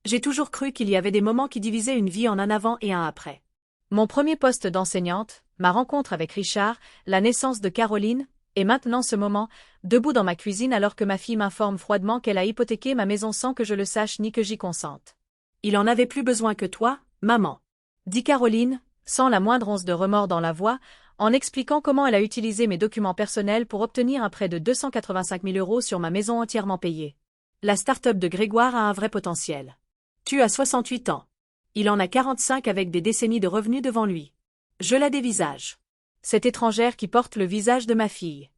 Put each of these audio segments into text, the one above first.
J'ai toujours cru qu'il y avait des moments qui divisaient une vie en un avant et un après. Mon premier poste d'enseignante, ma rencontre avec Richard, la naissance de Caroline, et maintenant ce moment, debout dans ma cuisine alors que ma fille m'informe froidement qu'elle a hypothéqué ma maison sans que je le sache ni que j'y consente. Il en avait plus besoin que toi, maman, dit Caroline, sans la moindre once de remords dans la voix, en expliquant comment elle a utilisé mes documents personnels pour obtenir un prêt de 285 000 € sur ma maison entièrement payée. La start-up de Grégoire a un vrai potentiel. Tu as 68 ans. Il en a 45 avec des décennies de revenus devant lui. Je la dévisage. Cette étrangère qui porte le visage de ma fille.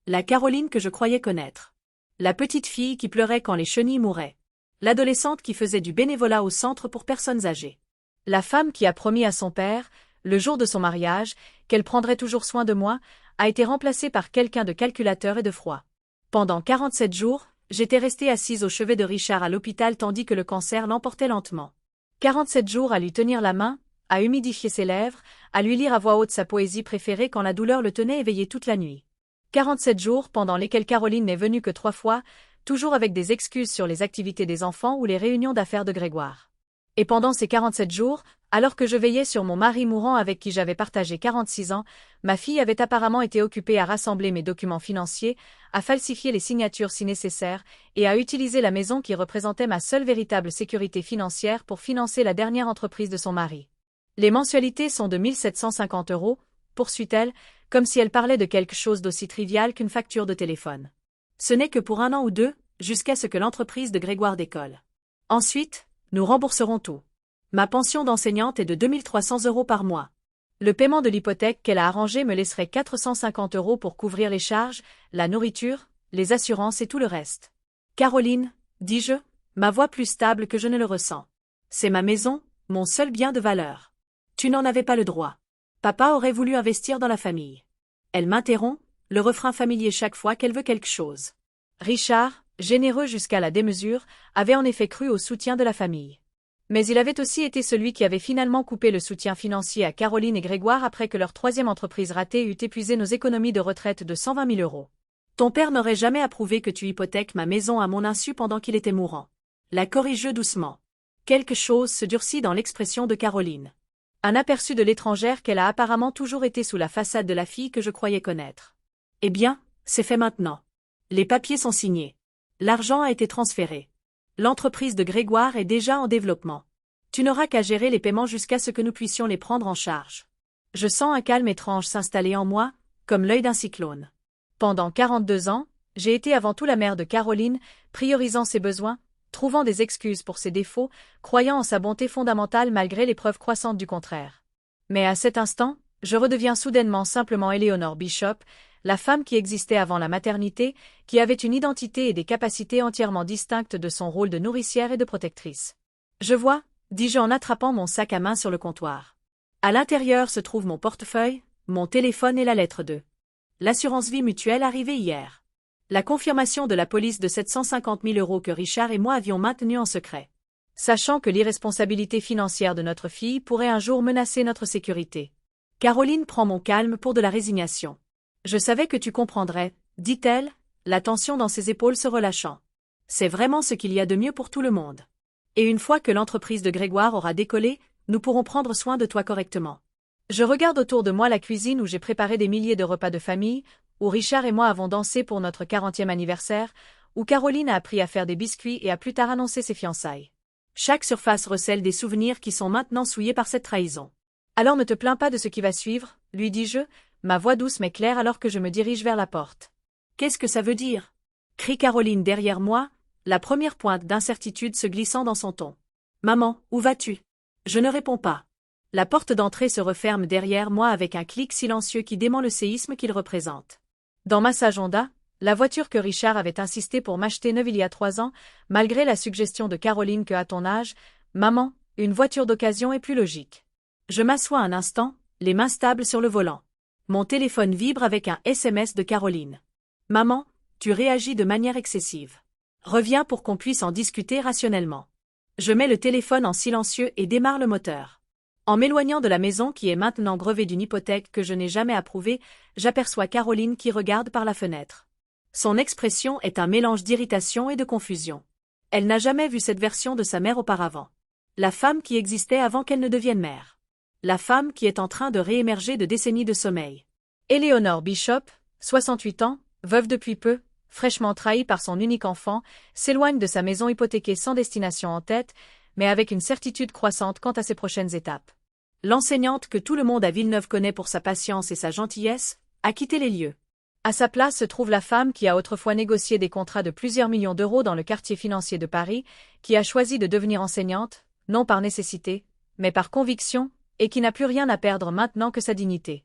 La Caroline que je croyais connaître. La petite fille qui pleurait quand les chenilles mouraient. L'adolescente qui faisait du bénévolat au centre pour personnes âgées. La femme qui a promis à son père, le jour de son mariage, qu'elle prendrait toujours soin de moi, a été remplacée par quelqu'un de calculateur et de froid. Pendant 47 jours, j'étais restée assise au chevet de Richard à l'hôpital tandis que le cancer l'emportait lentement. 47 jours à lui tenir la main, à humidifier ses lèvres, à lui lire à voix haute sa poésie préférée quand la douleur le tenait éveillé toute la nuit. 47 jours pendant lesquels Caroline n'est venue que 3 fois, toujours avec des excuses sur les activités des enfants ou les réunions d'affaires de Grégoire. Et pendant ces 47 jours, alors que je veillais sur mon mari mourant avec qui j'avais partagé 46 ans, ma fille avait apparemment été occupée à rassembler mes documents financiers, à falsifier les signatures si nécessaire, et à utiliser la maison qui représentait ma seule véritable sécurité financière pour financer la dernière entreprise de son mari. Les mensualités sont de 1 750 €, poursuit-elle, comme si elle parlait de quelque chose d'aussi trivial qu'une facture de téléphone. Ce n'est que pour 1 an ou 2, jusqu'à ce que l'entreprise de Grégoire décolle. Ensuite, nous rembourserons tout. Ma pension d'enseignante est de 2 300 € par mois. Le paiement de l'hypothèque qu'elle a arrangée me laisserait 450 € pour couvrir les charges, la nourriture, les assurances et tout le reste. Caroline, dis-je, ma voix plus stable que je ne le ressens. C'est ma maison, mon seul bien de valeur. Tu n'en avais pas le droit. Papa aurait voulu investir dans la famille. Elle m'interrompt, le refrain familier chaque fois qu'elle veut quelque chose. Richard, généreux jusqu'à la démesure, avait en effet cru au soutien de la famille. Mais il avait aussi été celui qui avait finalement coupé le soutien financier à Caroline et Grégoire après que leur 3e entreprise ratée eut épuisé nos économies de retraite de 120 000 €. Ton père n'aurait jamais approuvé que tu hypothèques ma maison à mon insu pendant qu'il était mourant. La corrige doucement. Quelque chose se durcit dans l'expression de Caroline. Un aperçu de l'étrangère qu'elle a apparemment toujours été sous la façade de la fille que je croyais connaître. Eh bien, c'est fait maintenant. Les papiers sont signés. L'argent a été transféré. L'entreprise de Grégoire est déjà en développement. Tu n'auras qu'à gérer les paiements jusqu'à ce que nous puissions les prendre en charge. Je sens un calme étrange s'installer en moi, comme l'œil d'un cyclone. Pendant 42 ans, j'ai été avant tout la mère de Caroline, priorisant ses besoins, trouvant des excuses pour ses défauts, croyant en sa bonté fondamentale malgré les preuves croissantes du contraire. Mais à cet instant, je redeviens soudainement simplement Eleanor Bishop, la femme qui existait avant la maternité, qui avait une identité et des capacités entièrement distinctes de son rôle de nourricière et de protectrice. Je vois, dis-je en attrapant mon sac à main sur le comptoir. À l'intérieur se trouve mon portefeuille, mon téléphone et la lettre 2. L'assurance vie mutuelle arrivée hier. La confirmation de la police de 750 000 € que Richard et moi avions maintenue en secret. Sachant que l'irresponsabilité financière de notre fille pourrait un jour menacer notre sécurité. Caroline prend mon calme pour de la résignation. Je savais que tu comprendrais, dit-elle, la tension dans ses épaules se relâchant. C'est vraiment ce qu'il y a de mieux pour tout le monde. Et une fois que l'entreprise de Grégoire aura décollé, nous pourrons prendre soin de toi correctement. Je regarde autour de moi la cuisine où j'ai préparé des milliers de repas de famille, où Richard et moi avons dansé pour notre 40e anniversaire, où Caroline a appris à faire des biscuits et a plus tard annoncé ses fiançailles. Chaque surface recèle des souvenirs qui sont maintenant souillés par cette trahison. Alors ne te plains pas de ce qui va suivre, lui dis-je, ma voix douce mais claire alors que je me dirige vers la porte. Qu'est-ce que ça veut dire? Crie Caroline derrière moi, la première pointe d'incertitude se glissant dans son ton. Maman, où vas-tu? Je ne réponds pas. La porte d'entrée se referme derrière moi avec un clic silencieux qui dément le séisme qu'il représente. Dans ma Sage Honda, la voiture que Richard avait insisté pour m'acheter neuve il y a 3 ans, malgré la suggestion de Caroline que à ton âge, maman, une voiture d'occasion est plus logique. Je m'assois un instant, les mains stables sur le volant. Mon téléphone vibre avec un SMS de Caroline. Maman, tu réagis de manière excessive. Reviens pour qu'on puisse en discuter rationnellement. Je mets le téléphone en silencieux et démarre le moteur. En m'éloignant de la maison qui est maintenant grevée d'une hypothèque que je n'ai jamais approuvée, j'aperçois Caroline qui regarde par la fenêtre. Son expression est un mélange d'irritation et de confusion. Elle n'a jamais vu cette version de sa mère auparavant. La femme qui existait avant qu'elle ne devienne mère. La femme qui est en train de réémerger de décennies de sommeil. Eleanor Bishop, 68 ans, veuve depuis peu, fraîchement trahie par son unique enfant, s'éloigne de sa maison hypothéquée sans destination en tête, mais avec une certitude croissante quant à ses prochaines étapes. L'enseignante que tout le monde à Villeneuve connaît pour sa patience et sa gentillesse, a quitté les lieux. À sa place se trouve la femme qui a autrefois négocié des contrats de plusieurs millions d'euros dans le quartier financier de Paris, qui a choisi de devenir enseignante, non par nécessité, mais par conviction, et qui n'a plus rien à perdre maintenant que sa dignité.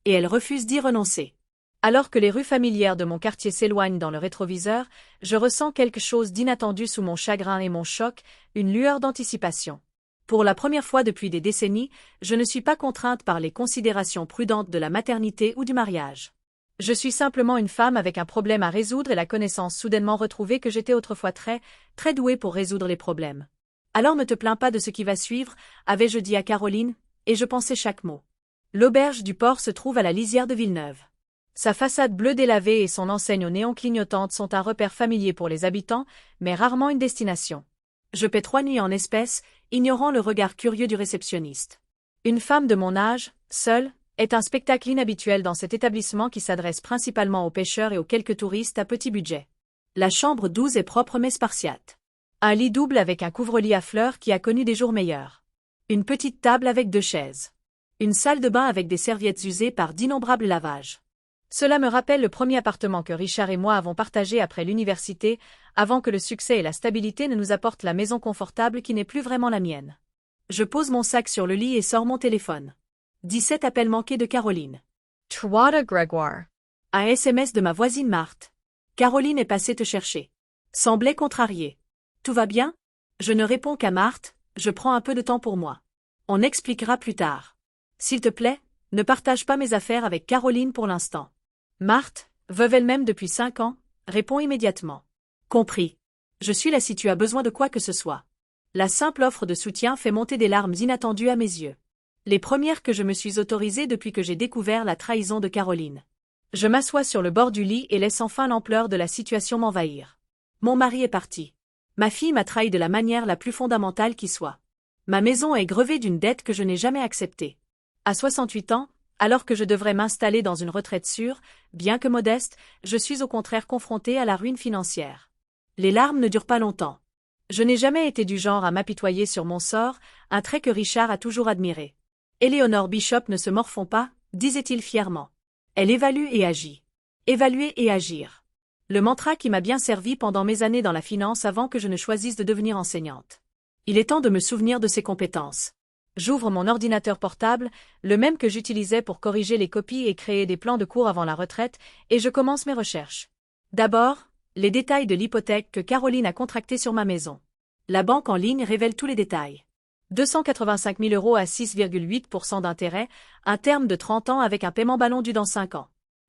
Et elle refuse d'y renoncer. Alors que les rues familières de mon quartier s'éloignent dans le rétroviseur, je ressens quelque chose d'inattendu sous mon chagrin et mon choc, une lueur d'anticipation. Pour la première fois depuis des décennies, je ne suis pas contrainte par les considérations prudentes de la maternité ou du mariage. Je suis simplement une femme avec un problème à résoudre et la connaissance soudainement retrouvée que j'étais autrefois très douée pour résoudre les problèmes. Alors ne te plains pas de ce qui va suivre, avais-je dit à Caroline, et je pensais chaque mot. L'auberge du port se trouve à la lisière de Villeneuve. Sa façade bleue délavée et son enseigne au néon clignotante sont un repère familier pour les habitants, mais rarement une destination. Je paie 3 nuits en espèces, ignorant le regard curieux du réceptionniste. Une femme de mon âge, seule, est un spectacle inhabituel dans cet établissement qui s'adresse principalement aux pêcheurs et aux quelques touristes à petit budget. La chambre 12 est propre mais spartiate. Un lit double avec un couvre-lit à fleurs qui a connu des jours meilleurs. Une petite table avec 2 chaises. Une salle de bain avec des serviettes usées par d'innombrables lavages. Cela me rappelle le premier appartement que Richard et moi avons partagé après l'université, avant que le succès et la stabilité ne nous apportent la maison confortable qui n'est plus vraiment la mienne. Je pose mon sac sur le lit et sors mon téléphone. 17 appels manqués de Caroline. Toi Grégoire. Un SMS de ma voisine Marthe. Caroline est passée te chercher. Semblait contrariée. Tout va bien? Je ne réponds qu'à Marthe, je prends un peu de temps pour moi. On expliquera plus tard. S'il te plaît, ne partage pas mes affaires avec Caroline pour l'instant. Marthe, veuve elle-même depuis 5 ans, répond immédiatement. Compris. Je suis là si tu as besoin de quoi que ce soit. La simple offre de soutien fait monter des larmes inattendues à mes yeux. Les premières que je me suis autorisée depuis que j'ai découvert la trahison de Caroline. Je m'assois sur le bord du lit et laisse enfin l'ampleur de la situation m'envahir. Mon mari est parti. Ma fille m'a trahi de la manière la plus fondamentale qui soit. Ma maison est grevée d'une dette que je n'ai jamais acceptée. À 68 ans, alors que je devrais m'installer dans une retraite sûre, bien que modeste, je suis au contraire confrontée à la ruine financière. Les larmes ne durent pas longtemps. Je n'ai jamais été du genre à m'apitoyer sur mon sort, un trait que Richard a toujours admiré. Eleanor Bishop ne se morfond pas, disait-il fièrement. Elle évalue et agit. Évaluer et agir. Le mantra qui m'a bien servi pendant mes années dans la finance avant que je ne choisisse de devenir enseignante. Il est temps de me souvenir de ses compétences. J'ouvre mon ordinateur portable, le même que j'utilisais pour corriger les copies et créer des plans de cours avant la retraite, et je commence mes recherches. D'abord, les détails de l'hypothèque que Caroline a contractée sur ma maison. La banque en ligne révèle tous les détails. 285 000 € à 6,8% d'intérêt, un terme de 30 ans avec un paiement ballon dû dans 5 ans.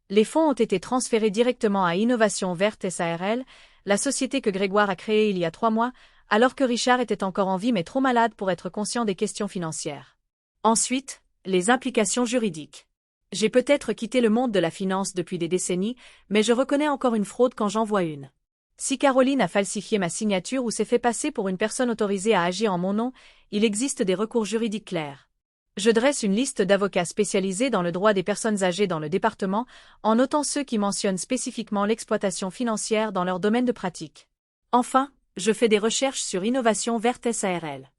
Les fonds ont été transférés directement à Innovation Verte SARL, la société que Grégoire a créée il y a 3 mois, alors que Richard était encore en vie mais trop malade pour être conscient des questions financières. Ensuite, les implications juridiques. J'ai peut-être quitté le monde de la finance depuis des décennies, mais je reconnais encore une fraude quand j'en vois une. Si Caroline a falsifié ma signature ou s'est fait passer pour une personne autorisée à agir en mon nom, il existe des recours juridiques clairs. Je dresse une liste d'avocats spécialisés dans le droit des personnes âgées dans le département, en notant ceux qui mentionnent spécifiquement l'exploitation financière dans leur domaine de pratique. Enfin, je fais des recherches sur Innovation Verte SARL.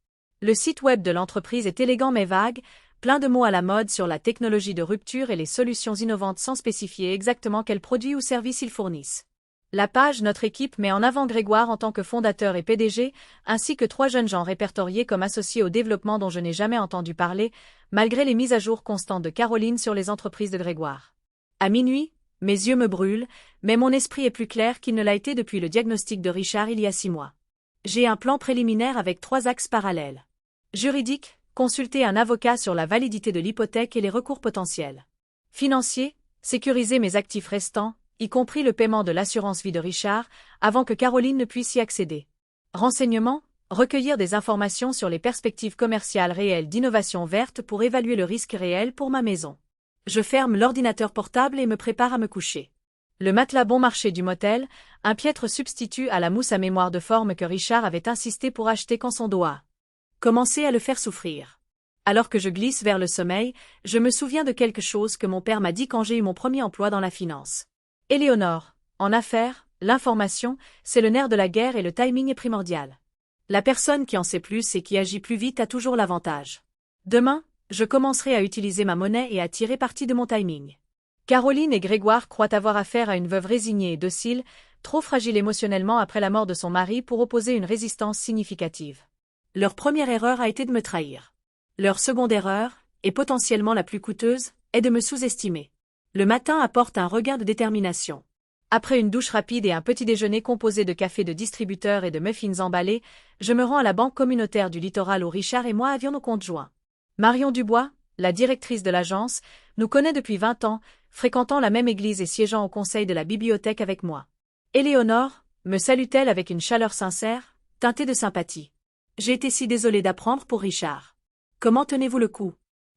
Le site web de l'entreprise est élégant mais vague, plein de mots à la mode sur la technologie de rupture et les solutions innovantes sans spécifier exactement quels produits ou services ils fournissent. La page Notre équipe met en avant Grégoire en tant que fondateur et PDG, ainsi que 3 jeunes gens répertoriés comme associés au développement dont je n'ai jamais entendu parler, malgré les mises à jour constantes de Caroline sur les entreprises de Grégoire. À minuit, mes yeux me brûlent, mais mon esprit est plus clair qu'il ne l'a été depuis le diagnostic de Richard il y a 6 mois. J'ai un plan préliminaire avec 3 axes parallèles. Juridique, consulter un avocat sur la validité de l'hypothèque et les recours potentiels. Financier, sécuriser mes actifs restants, y compris le paiement de l'assurance vie de Richard, avant que Caroline ne puisse y accéder. Renseignements, recueillir des informations sur les perspectives commerciales réelles d'Innovation Verte pour évaluer le risque réel pour ma maison. Je ferme l'ordinateur portable et me prépare à me coucher. Le matelas bon marché du motel, un piètre substitut à la mousse à mémoire de forme que Richard avait insisté pour acheter quand son dos a commencé à le faire souffrir. Alors que je glisse vers le sommeil, je me souviens de quelque chose que mon père m'a dit quand j'ai eu mon premier emploi dans la finance. Éléonore, en affaires, l'information, c'est le nerf de la guerre et le timing est primordial. La personne qui en sait plus et qui agit plus vite a toujours l'avantage. Demain, je commencerai à utiliser ma monnaie et à tirer parti de mon timing. Caroline et Grégoire croient avoir affaire à une veuve résignée et docile, trop fragile émotionnellement après la mort de son mari pour opposer une résistance significative. Leur première erreur a été de me trahir. Leur seconde erreur, et potentiellement la plus coûteuse, est de me sous-estimer. Le matin apporte un regain de détermination. Après une douche rapide et un petit déjeuner composé de café de distributeur et de muffins emballés, je me rends à la banque communautaire du littoral où Richard et moi avions nos comptes joints. Marion Dubois, la directrice de l'agence, nous connaît depuis 20 ans, fréquentant la même église et siégeant au conseil de la bibliothèque avec moi. Éléonore, me salue-t-elle avec une chaleur sincère, teintée de sympathie. J'ai été si désolée d'apprendre pour Richard. Comment tenez-vous le coup?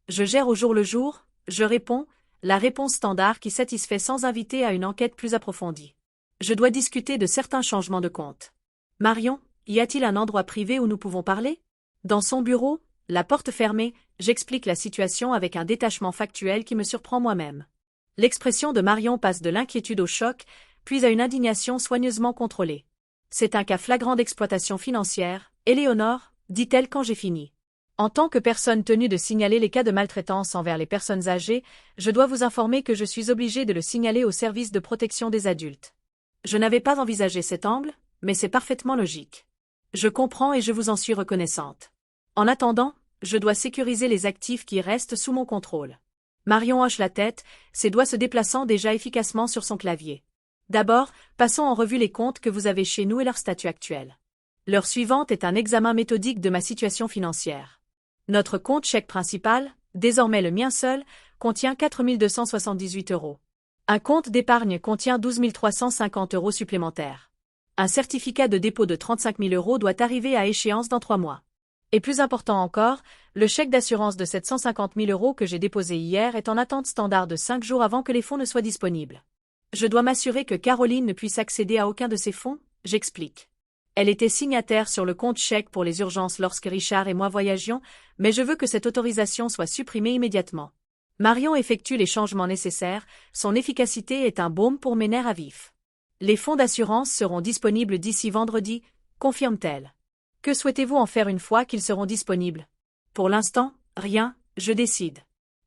Je gère au jour le jour, je réponds, la réponse standard qui satisfait sans inviter à une enquête plus approfondie. Je dois discuter de certains changements de compte. Marion, y a-t-il un endroit privé où nous pouvons parler? Dans son bureau, la porte fermée, j'explique la situation avec un détachement factuel qui me surprend moi-même. L'expression de Marion passe de l'inquiétude au choc, puis à une indignation soigneusement contrôlée. C'est un cas flagrant d'exploitation financière, Éléonore, dit-elle quand j'ai fini. En tant que personne tenue de signaler les cas de maltraitance envers les personnes âgées, je dois vous informer que je suis obligée de le signaler au service de protection des adultes. Je n'avais pas envisagé cet angle, mais c'est parfaitement logique. Je comprends et je vous en suis reconnaissante. En attendant, je dois sécuriser les actifs qui restent sous mon contrôle. Marion hoche la tête, ses doigts se déplaçant déjà efficacement sur son clavier. D'abord, passons en revue les comptes que vous avez chez nous et leur statut actuel. L'heure suivante est un examen méthodique de ma situation financière. Notre compte chèque principal, désormais le mien seul, contient 4 278 €. Un compte d'épargne contient 12 350 € supplémentaires. Un certificat de dépôt de 35 000 € doit arriver à échéance dans 3 mois. Et plus important encore, le chèque d'assurance de 750 000 € que j'ai déposé hier est en attente standard de 5 jours avant que les fonds ne soient disponibles. Je dois m'assurer que Caroline ne puisse accéder à aucun de ces fonds, j'explique. Elle était signataire sur le compte chèque pour les urgences lorsque Richard et moi voyagions, mais je veux que cette autorisation soit supprimée immédiatement. Marion effectue les changements nécessaires, son efficacité est un baume pour mes nerfs à vif. Les fonds d'assurance seront disponibles d'ici vendredi, confirme-t-elle. Que souhaitez-vous en faire une fois qu'ils seront disponibles? Pour l'instant, rien, je décide.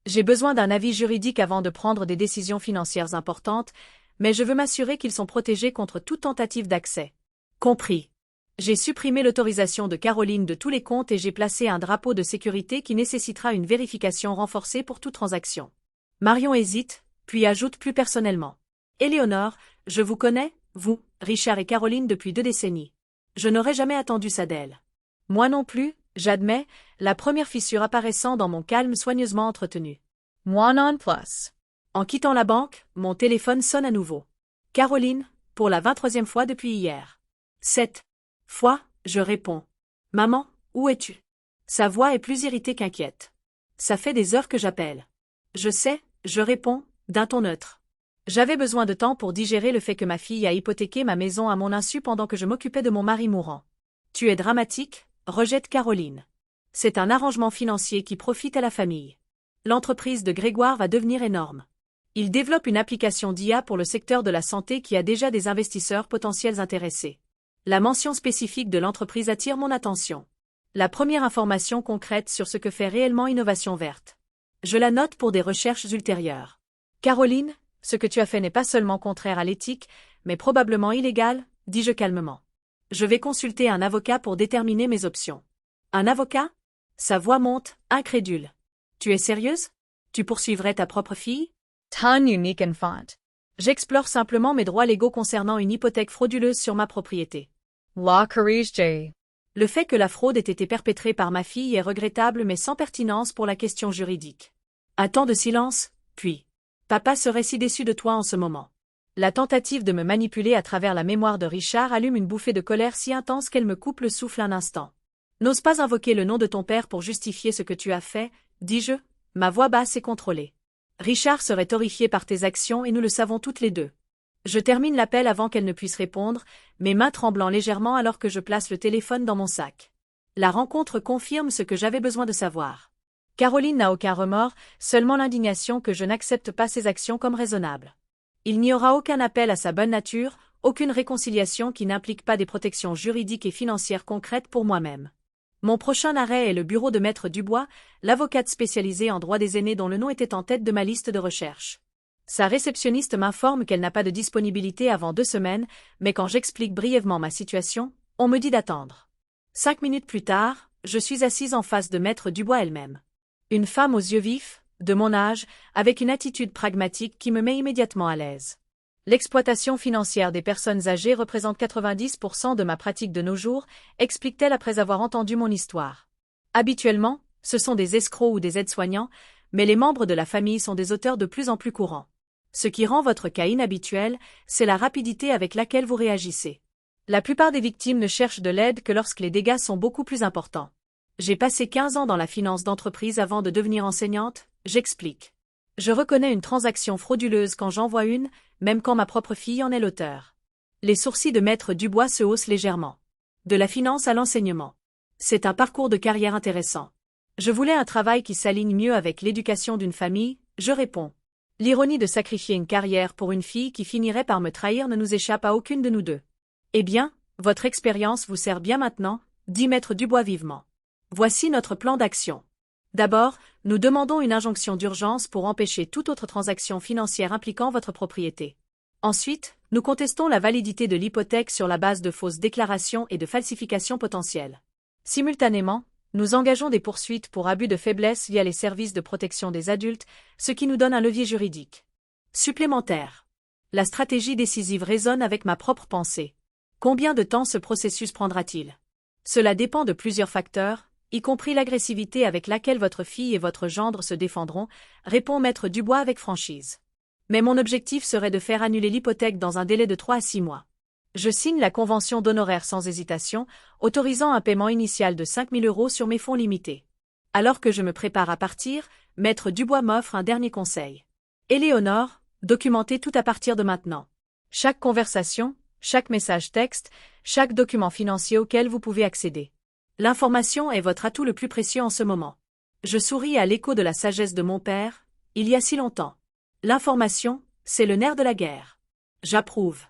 J'ai besoin d'un avis juridique avant de prendre des décisions financières importantes, mais je veux m'assurer qu'ils sont protégés contre toute tentative d'accès. Compris. J'ai supprimé l'autorisation de Caroline de tous les comptes et j'ai placé un drapeau de sécurité qui nécessitera une vérification renforcée pour toute transaction. Marion hésite, puis ajoute plus personnellement. Éléonore, je vous connais, vous, Richard et Caroline depuis 2 décennies. Je n'aurais jamais attendu ça d'elle. Moi non plus, j'admets, la première fissure apparaissant dans mon calme soigneusement entretenu. Moi non plus. En quittant la banque, mon téléphone sonne à nouveau. Caroline, pour la 23e fois depuis hier. 7 fois, je réponds. Maman, où es-tu? Sa voix est plus irritée qu'inquiète. Ça fait des heures que j'appelle. Je sais, je réponds, d'un ton neutre. J'avais besoin de temps pour digérer le fait que ma fille a hypothéqué ma maison à mon insu pendant que je m'occupais de mon mari mourant. Tu es dramatique, rejette Caroline. C'est un arrangement financier qui profite à la famille. L'entreprise de Grégoire va devenir énorme. Il développe une application d'IA pour le secteur de la santé qui a déjà des investisseurs potentiels intéressés. La mention spécifique de l'entreprise attire mon attention. La première information concrète sur ce que fait réellement Innovation Verte. Je la note pour des recherches ultérieures. Caroline, ce que tu as fait n'est pas seulement contraire à l'éthique, mais probablement illégal, dis-je calmement. Je vais consulter un avocat pour déterminer mes options. Un avocat? Sa voix monte, incrédule. Tu es sérieuse? Tu poursuivrais ta propre fille? Ton unique enfant. J'explore simplement mes droits légaux concernant une hypothèque frauduleuse sur ma propriété. La corrige J. Le fait que la fraude ait été perpétrée par ma fille est regrettable mais sans pertinence pour la question juridique. Un temps de silence, puis. Papa serait si déçu de toi en ce moment. La tentative de me manipuler à travers la mémoire de Richard allume une bouffée de colère si intense qu'elle me coupe le souffle un instant. N'ose pas invoquer le nom de ton père pour justifier ce que tu as fait, dis-je, ma voix basse et contrôlée. Richard serait horrifié par tes actions et nous le savons toutes les deux. Je termine l'appel avant qu'elle ne puisse répondre, mes mains tremblant légèrement alors que je place le téléphone dans mon sac. La rencontre confirme ce que j'avais besoin de savoir. Caroline n'a aucun remords, seulement l'indignation que je n'accepte pas ses actions comme raisonnables. Il n'y aura aucun appel à sa bonne nature, aucune réconciliation qui n'implique pas des protections juridiques et financières concrètes pour moi-même. Mon prochain arrêt est le bureau de Maître Dubois, l'avocate spécialisée en droit des aînés dont le nom était en tête de ma liste de recherche. Sa réceptionniste m'informe qu'elle n'a pas de disponibilité avant 2 semaines, mais quand j'explique brièvement ma situation, on me dit d'attendre. 5 minutes plus tard, je suis assise en face de Maître Dubois elle-même. Une femme aux yeux vifs, de mon âge, avec une attitude pragmatique qui me met immédiatement à l'aise. L'exploitation financière des personnes âgées représente 90% de ma pratique de nos jours, explique-t-elle après avoir entendu mon histoire. Habituellement, ce sont des escrocs ou des aides-soignants, mais les membres de la famille sont des auteurs de plus en plus courants. Ce qui rend votre cas inhabituel, c'est la rapidité avec laquelle vous réagissez. La plupart des victimes ne cherchent de l'aide que lorsque les dégâts sont beaucoup plus importants. J'ai passé 15 ans dans la finance d'entreprise avant de devenir enseignante, j'explique. Je reconnais une transaction frauduleuse quand j'en vois une, même quand ma propre fille en est l'auteur. Les sourcils de Maître Dubois se haussent légèrement. De la finance à l'enseignement. C'est un parcours de carrière intéressant. Je voulais un travail qui s'aligne mieux avec l'éducation d'une famille, je réponds. L'ironie de sacrifier une carrière pour une fille qui finirait par me trahir ne nous échappe à aucune de nous deux. Eh bien, votre expérience vous sert bien maintenant, dit Maître Dubois vivement. Voici notre plan d'action. D'abord, nous demandons une injonction d'urgence pour empêcher toute autre transaction financière impliquant votre propriété. Ensuite, nous contestons la validité de l'hypothèque sur la base de fausses déclarations et de falsifications potentielles. Simultanément, nous engageons des poursuites pour abus de faiblesse via les services de protection des adultes, ce qui nous donne un levier juridique supplémentaire. La stratégie décisive résonne avec ma propre pensée. Combien de temps ce processus prendra-t-il? Cela dépend de plusieurs facteurs, y compris l'agressivité avec laquelle votre fille et votre gendre se défendront, répond Maître Dubois avec franchise. Mais mon objectif serait de faire annuler l'hypothèque dans un délai de 3 à 6 mois. Je signe la convention d'honoraires sans hésitation, autorisant un paiement initial de 5 000 € sur mes fonds limités. Alors que je me prépare à partir, Maître Dubois m'offre un dernier conseil. Éléonore, documentez tout à partir de maintenant. Chaque conversation, chaque message texte, chaque document financier auquel vous pouvez accéder. L'information est votre atout le plus précieux en ce moment. Je souris à l'écho de la sagesse de mon père, il y a si longtemps. L'information, c'est le nerf de la guerre. J'approuve.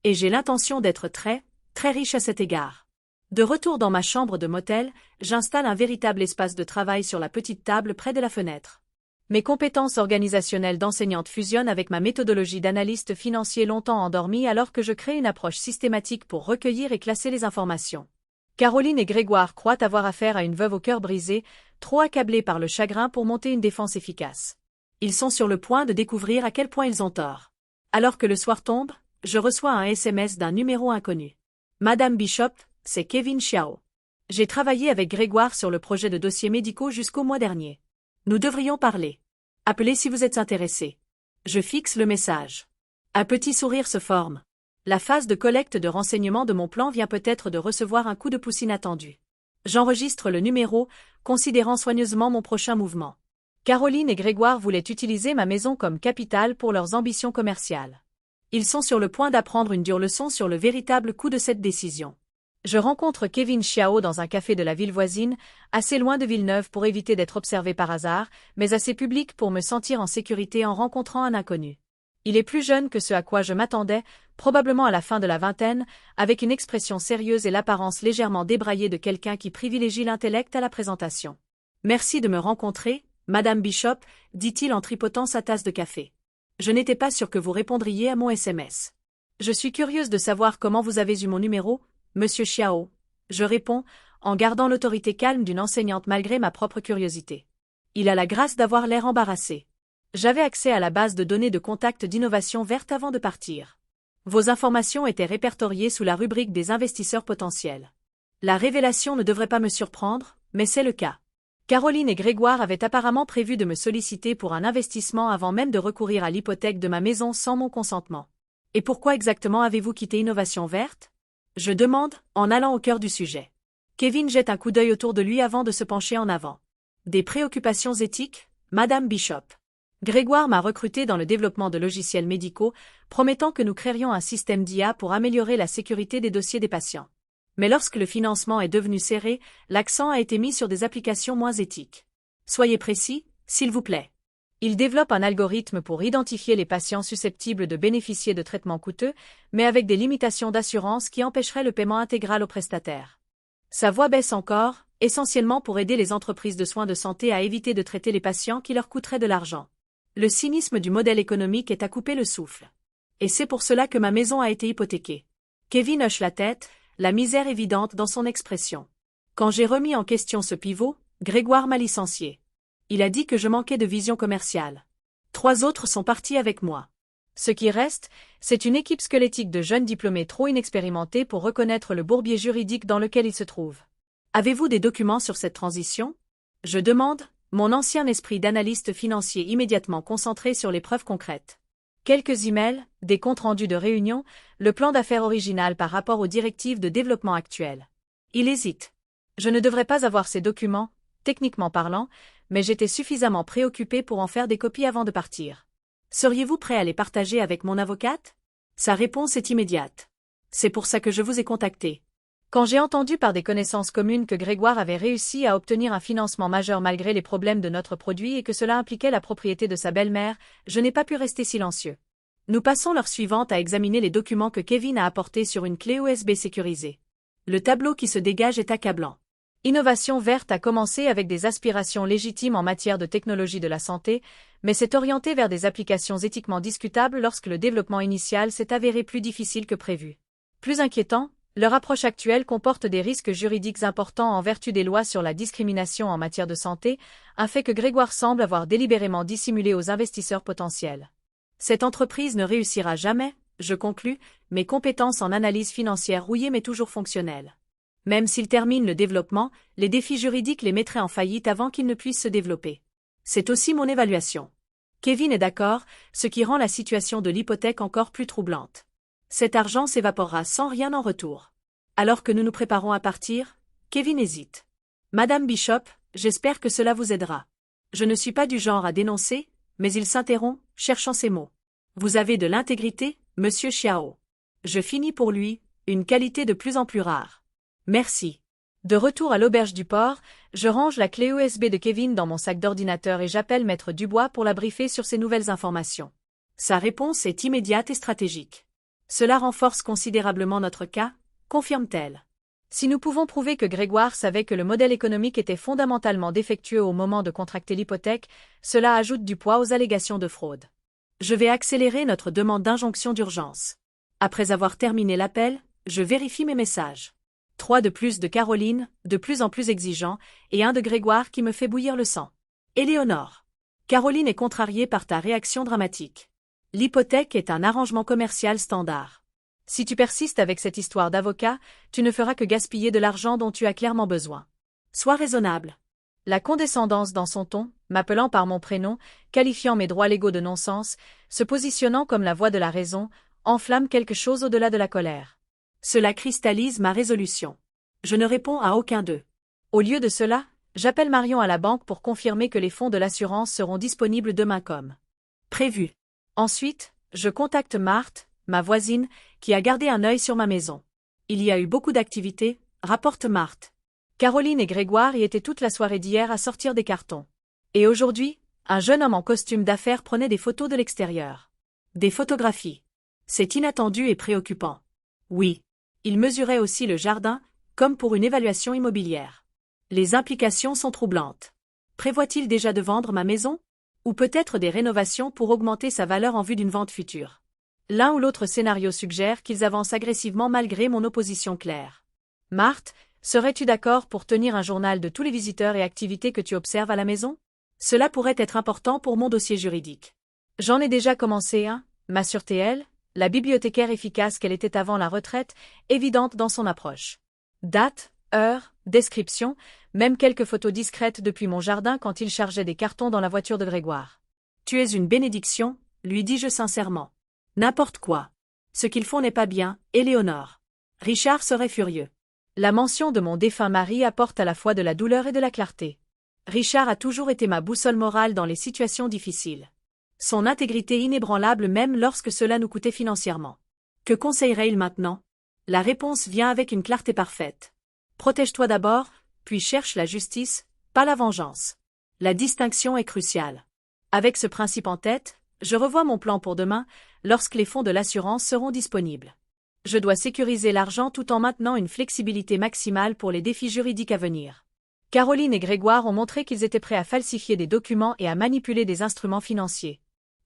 Et j'ai l'intention d'être très, très riche à cet égard. De retour dans ma chambre de motel, j'installe un véritable espace de travail sur la petite table près de la fenêtre. Mes compétences organisationnelles d'enseignante fusionnent avec ma méthodologie d'analyste financier longtemps endormie alors que je crée une approche systématique pour recueillir et classer les informations. Caroline et Grégoire croient avoir affaire à une veuve au cœur brisé, trop accablée par le chagrin pour monter une défense efficace. Ils sont sur le point de découvrir à quel point ils ont tort. Alors que le soir tombe, je reçois un SMS d'un numéro inconnu. Madame Bishop, c'est Kevin Xiao. J'ai travaillé avec Grégoire sur le projet de dossiers médicaux jusqu'au mois dernier. Nous devrions parler. Appelez si vous êtes intéressé. Je fixe le message. Un petit sourire se forme. La phase de collecte de renseignements de mon plan vient peut-être de recevoir un coup de pouce inattendu. J'enregistre le numéro, considérant soigneusement mon prochain mouvement. Caroline et Grégoire voulaient utiliser ma maison comme capital pour leurs ambitions commerciales. Ils sont sur le point d'apprendre une dure leçon sur le véritable coût de cette décision. Je rencontre Kevin Xiao dans un café de la ville voisine, assez loin de Villeneuve pour éviter d'être observé par hasard, mais assez public pour me sentir en sécurité en rencontrant un inconnu. Il est plus jeune que ce à quoi je m'attendais, probablement à la fin de la vingtaine, avec une expression sérieuse et l'apparence légèrement débraillée de quelqu'un qui privilégie l'intellect à la présentation. « Merci de me rencontrer, Madame Bishop », dit-il en tripotant sa tasse de café. « Je n'étais pas sûr que vous répondriez à mon SMS. Je suis curieuse de savoir comment vous avez eu mon numéro, Monsieur Xiao. » Je réponds, en gardant l'autorité calme d'une enseignante malgré ma propre curiosité. Il a la grâce d'avoir l'air embarrassé. J'avais accès à la base de données de contact d'Innovation Verte avant de partir. Vos informations étaient répertoriées sous la rubrique des investisseurs potentiels. La révélation ne devrait pas me surprendre, mais c'est le cas. Caroline et Grégoire avaient apparemment prévu de me solliciter pour un investissement avant même de recourir à l'hypothèque de ma maison sans mon consentement. Et pourquoi exactement avez-vous quitté Innovation Verte? Je demande, en allant au cœur du sujet. Kevin jette un coup d'œil autour de lui avant de se pencher en avant. Des préoccupations éthiques, Madame Bishop. Grégoire m'a recruté dans le développement de logiciels médicaux, promettant que nous créerions un système d'IA pour améliorer la sécurité des dossiers des patients. Mais lorsque le financement est devenu serré, l'accent a été mis sur des applications moins éthiques. Soyez précis, s'il vous plaît. Il développe un algorithme pour identifier les patients susceptibles de bénéficier de traitements coûteux, mais avec des limitations d'assurance qui empêcheraient le paiement intégral aux prestataires. Sa voix baisse encore, essentiellement pour aider les entreprises de soins de santé à éviter de traiter les patients qui leur coûteraient de l'argent. Le cynisme du modèle économique est à couper le souffle. Et c'est pour cela que ma maison a été hypothéquée. Kevin hoche la tête, la misère évidente dans son expression. Quand j'ai remis en question ce pivot, Grégoire m'a licencié. Il a dit que je manquais de vision commerciale. 3 autres sont partis avec moi. Ce qui reste, c'est une équipe squelettique de jeunes diplômés trop inexpérimentés pour reconnaître le bourbier juridique dans lequel ils se trouvent. Avez-vous des documents sur cette transition? Je demande, mon ancien esprit d'analyste financier immédiatement concentré sur les preuves concrètes. Quelques emails, des comptes rendus de réunion, le plan d'affaires original par rapport aux directives de développement actuelles. Il hésite. Je ne devrais pas avoir ces documents, techniquement parlant, mais j'étais suffisamment préoccupé pour en faire des copies avant de partir. Seriez-vous prêt à les partager avec mon avocate? Sa réponse est immédiate. C'est pour ça que je vous ai contacté. Quand j'ai entendu par des connaissances communes que Grégoire avait réussi à obtenir un financement majeur malgré les problèmes de notre produit et que cela impliquait la propriété de sa belle-mère, je n'ai pas pu rester silencieux. Nous passons l'heure suivante à examiner les documents que Kevin a apportés sur une clé USB sécurisée. Le tableau qui se dégage est accablant. Innovation verte a commencé avec des aspirations légitimes en matière de technologie de la santé, mais s'est orienté vers des applications éthiquement discutables lorsque le développement initial s'est avéré plus difficile que prévu. Plus inquiétant, leur approche actuelle comporte des risques juridiques importants en vertu des lois sur la discrimination en matière de santé, un fait que Grégoire semble avoir délibérément dissimulé aux investisseurs potentiels. Cette entreprise ne réussira jamais, je conclus, mes compétences en analyse financière rouillées mais toujours fonctionnelles. Même s'il termine le développement, les défis juridiques les mettraient en faillite avant qu'ils ne puissent se développer. C'est aussi mon évaluation. Kevin est d'accord, ce qui rend la situation de l'hypothèque encore plus troublante. Cet argent s'évaporera sans rien en retour. Alors que nous nous préparons à partir, Kevin hésite. Madame Bishop, j'espère que cela vous aidera. Je ne suis pas du genre à dénoncer, mais il s'interrompt, cherchant ses mots. Vous avez de l'intégrité, monsieur Xiao. Je finis pour lui, une qualité de plus en plus rare. Merci. De retour à l'auberge du port, je range la clé USB de Kevin dans mon sac d'ordinateur et j'appelle Maître Dubois pour la briefer sur ces nouvelles informations. Sa réponse est immédiate et stratégique. Cela renforce considérablement notre cas, confirme-t-elle. Si nous pouvons prouver que Grégoire savait que le modèle économique était fondamentalement défectueux au moment de contracter l'hypothèque, cela ajoute du poids aux allégations de fraude. Je vais accélérer notre demande d'injonction d'urgence. Après avoir terminé l'appel, je vérifie mes messages. 3 de plus de Caroline, de plus en plus exigeant, et 1 de Grégoire qui me fait bouillir le sang. Éléonore. Caroline est contrariée par ta réaction dramatique. L'hypothèque est un arrangement commercial standard. Si tu persistes avec cette histoire d'avocat, tu ne feras que gaspiller de l'argent dont tu as clairement besoin. Sois raisonnable. La condescendance dans son ton, m'appelant par mon prénom, qualifiant mes droits légaux de non-sens, se positionnant comme la voix de la raison, enflamme quelque chose au-delà de la colère. Cela cristallise ma résolution. Je ne réponds à aucun d'eux. Au lieu de cela, j'appelle Marion à la banque pour confirmer que les fonds de l'assurance seront disponibles demain comme prévu. Ensuite, je contacte Marthe, ma voisine, qui a gardé un œil sur ma maison. Il y a eu beaucoup d'activités, rapporte Marthe. Caroline et Grégoire y étaient toute la soirée d'hier à sortir des cartons. Et aujourd'hui, un jeune homme en costume d'affaires prenait des photos de l'extérieur. Des photographies. C'est inattendu et préoccupant. Oui. Il mesurait aussi le jardin, comme pour une évaluation immobilière. Les implications sont troublantes. Prévoit-il déjà de vendre ma maison? Ou peut-être des rénovations pour augmenter sa valeur en vue d'une vente future? L'un ou l'autre scénario suggère qu'ils avancent agressivement malgré mon opposition claire. Marthe, serais-tu d'accord pour tenir un journal de tous les visiteurs et activités que tu observes à la maison? Cela pourrait être important pour mon dossier juridique. J'en ai déjà commencé un, m'assure-t-elle, la bibliothécaire efficace qu'elle était avant la retraite, évidente dans son approche. Date, heure, description, même quelques photos discrètes depuis mon jardin quand il chargeait des cartons dans la voiture de Grégoire. Tu es une bénédiction, lui dis-je sincèrement. N'importe quoi. Ce qu'ils font n'est pas bien, Éléonore. Richard serait furieux. La mention de mon défunt mari apporte à la fois de la douleur et de la clarté. Richard a toujours été ma boussole morale dans les situations difficiles. Son intégrité inébranlable même lorsque cela nous coûtait financièrement. Que conseillerait-il maintenant? La réponse vient avec une clarté parfaite. Protège-toi d'abord, puis cherche la justice, pas la vengeance. La distinction est cruciale. Avec ce principe en tête, je revois mon plan pour demain, lorsque les fonds de l'assurance seront disponibles. Je dois sécuriser l'argent tout en maintenant une flexibilité maximale pour les défis juridiques à venir. Caroline et Grégoire ont montré qu'ils étaient prêts à falsifier des documents et à manipuler des instruments financiers.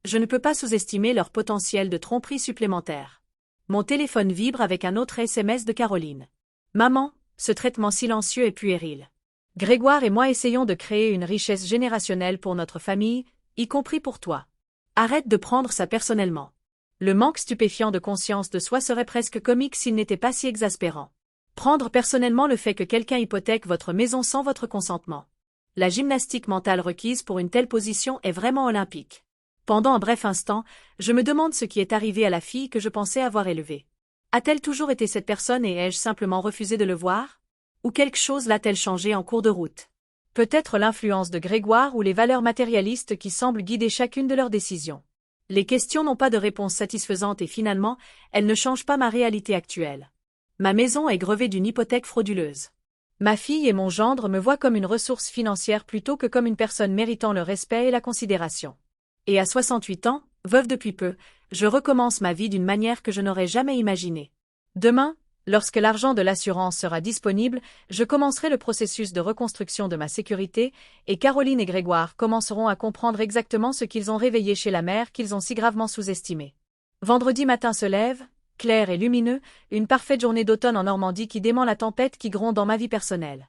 Je ne peux pas sous-estimer leur potentiel de tromperie supplémentaire. Mon téléphone vibre avec un autre SMS de Caroline. Maman, ce traitement silencieux est puéril. Grégoire et moi essayons de créer une richesse générationnelle pour notre famille, y compris pour toi. Arrête de prendre ça personnellement. Le manque stupéfiant de conscience de soi serait presque comique s'il n'était pas si exaspérant. Prendre personnellement le fait que quelqu'un hypothèque votre maison sans votre consentement. La gymnastique mentale requise pour une telle position est vraiment olympique. Pendant un bref instant, je me demande ce qui est arrivé à la fille que je pensais avoir élevée. A-t-elle toujours été cette personne et ai-je simplement refusé de le voir? Ou quelque chose l'a-t-elle changé en cours de route? Peut-être l'influence de Grégoire ou les valeurs matérialistes qui semblent guider chacune de leurs décisions. Les questions n'ont pas de réponse satisfaisante et finalement, elles ne changent pas ma réalité actuelle. Ma maison est grevée d'une hypothèque frauduleuse. Ma fille et mon gendre me voient comme une ressource financière plutôt que comme une personne méritant le respect et la considération. Et à 68 ans, veuve depuis peu, je recommence ma vie d'une manière que je n'aurais jamais imaginée. Demain, lorsque l'argent de l'assurance sera disponible, je commencerai le processus de reconstruction de ma sécurité, et Caroline et Grégoire commenceront à comprendre exactement ce qu'ils ont réveillé chez la mère qu'ils ont si gravement sous-estimé. Vendredi matin se lève, clair et lumineux, une parfaite journée d'automne en Normandie qui dément la tempête qui gronde dans ma vie personnelle.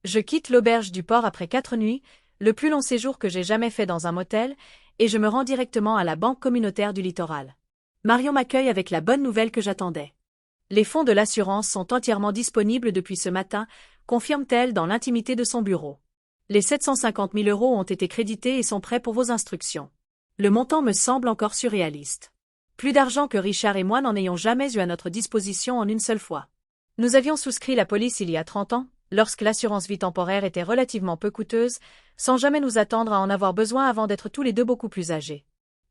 Je quitte l'auberge du port après 4 nuits, le plus long séjour que j'ai jamais fait dans un motel, et je me rends directement à la banque communautaire du littoral. Marion m'accueille avec la bonne nouvelle que j'attendais. Les fonds de l'assurance sont entièrement disponibles depuis ce matin, confirme-t-elle dans l'intimité de son bureau. Les 750 000 € ont été crédités et sont prêts pour vos instructions. Le montant me semble encore surréaliste. Plus d'argent que Richard et moi n'en ayons jamais eu à notre disposition en une seule fois. Nous avions souscrit la police il y a 30 ans, lorsque l'assurance vie temporaire était relativement peu coûteuse, sans jamais nous attendre à en avoir besoin avant d'être tous les deux beaucoup plus âgés.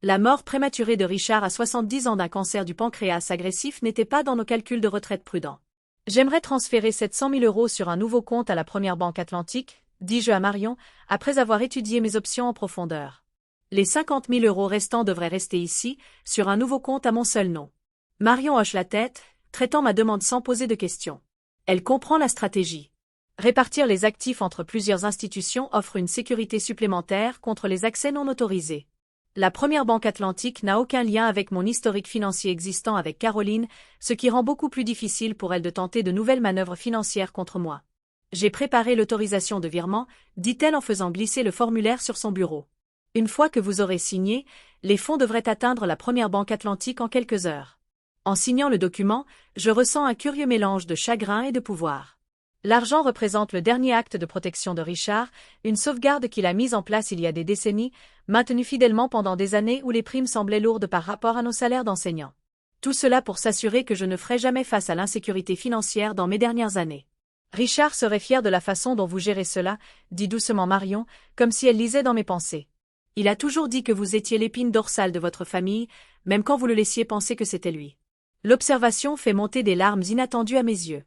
La mort prématurée de Richard à 70 ans d'un cancer du pancréas agressif n'était pas dans nos calculs de retraite prudents. J'aimerais transférer 700 000 € sur un nouveau compte à la Première Banque Atlantique, dis-je à Marion, après avoir étudié mes options en profondeur. Les 50 000 € restants devraient rester ici, sur un nouveau compte à mon seul nom. Marion hoche la tête, traitant ma demande sans poser de questions. Elle comprend la stratégie. Répartir les actifs entre plusieurs institutions offre une sécurité supplémentaire contre les accès non autorisés. La Première Banque Atlantique n'a aucun lien avec mon historique financier existant avec Caroline, ce qui rend beaucoup plus difficile pour elle de tenter de nouvelles manœuvres financières contre moi. J'ai préparé l'autorisation de virement, dit-elle en faisant glisser le formulaire sur son bureau. Une fois que vous aurez signé, les fonds devraient atteindre la Première Banque Atlantique en quelques heures. En signant le document, je ressens un curieux mélange de chagrin et de pouvoir. L'argent représente le dernier acte de protection de Richard, une sauvegarde qu'il a mise en place il y a des décennies, maintenue fidèlement pendant des années où les primes semblaient lourdes par rapport à nos salaires d'enseignants. Tout cela pour s'assurer que je ne ferai jamais face à l'insécurité financière dans mes dernières années. Richard serait fier de la façon dont vous gérez cela, dit doucement Marion, comme si elle lisait dans mes pensées. Il a toujours dit que vous étiez l'épine dorsale de votre famille, même quand vous le laissiez penser que c'était lui. L'observation fait monter des larmes inattendues à mes yeux.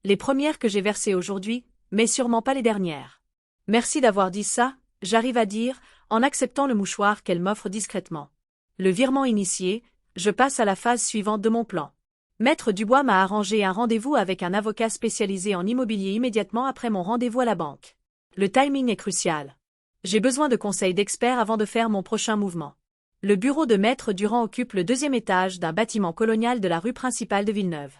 Les premières que j'ai versées aujourd'hui, mais sûrement pas les dernières. Merci d'avoir dit ça, j'arrive à dire, en acceptant le mouchoir qu'elle m'offre discrètement. Le virement initié, je passe à la phase suivante de mon plan. Maître Dubois m'a arrangé un rendez-vous avec un avocat spécialisé en immobilier immédiatement après mon rendez-vous à la banque. Le timing est crucial. J'ai besoin de conseils d'experts avant de faire mon prochain mouvement. Le bureau de Maître Durand occupe le 2e étage d'un bâtiment colonial de la rue principale de Villeneuve.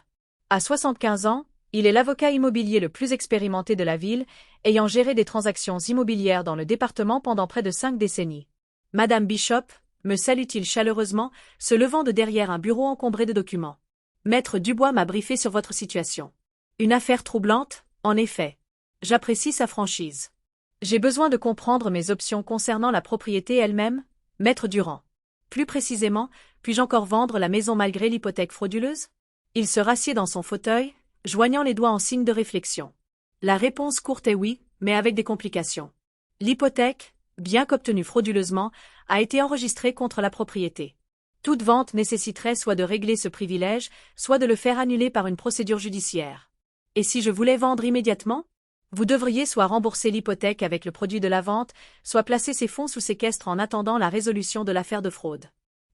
À 75 ans, il est l'avocat immobilier le plus expérimenté de la ville, ayant géré des transactions immobilières dans le département pendant près de 5 décennies. Madame Bishop, me salue-t-il chaleureusement, se levant de derrière un bureau encombré de documents. Maître Dubois m'a briefé sur votre situation. Une affaire troublante, en effet. J'apprécie sa franchise. J'ai besoin de comprendre mes options concernant la propriété elle-même, Maître Durand. Plus précisément, puis-je encore vendre la maison malgré l'hypothèque frauduleuse? Il se rassied dans son fauteuil, joignant les doigts en signe de réflexion. La réponse courte est oui, mais avec des complications. L'hypothèque, bien qu'obtenue frauduleusement, a été enregistrée contre la propriété. Toute vente nécessiterait soit de régler ce privilège, soit de le faire annuler par une procédure judiciaire. Et si je voulais vendre immédiatement? Vous devriez soit rembourser l'hypothèque avec le produit de la vente, soit placer ces fonds sous séquestre en attendant la résolution de l'affaire de fraude.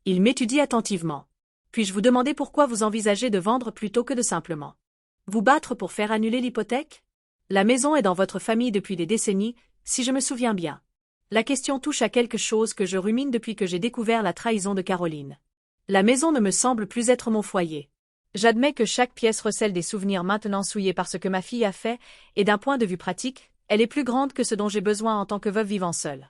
Il m'étudie attentivement. Puis-je vous demander pourquoi vous envisagez de vendre plutôt que de simplement vous battre pour faire annuler l'hypothèque? La maison est dans votre famille depuis des décennies, si je me souviens bien. La question touche à quelque chose que je rumine depuis que j'ai découvert la trahison de Caroline. La maison ne me semble plus être mon foyer. J'admets que chaque pièce recèle des souvenirs maintenant souillés par ce que ma fille a fait, et d'un point de vue pratique, elle est plus grande que ce dont j'ai besoin en tant que veuve vivant seule.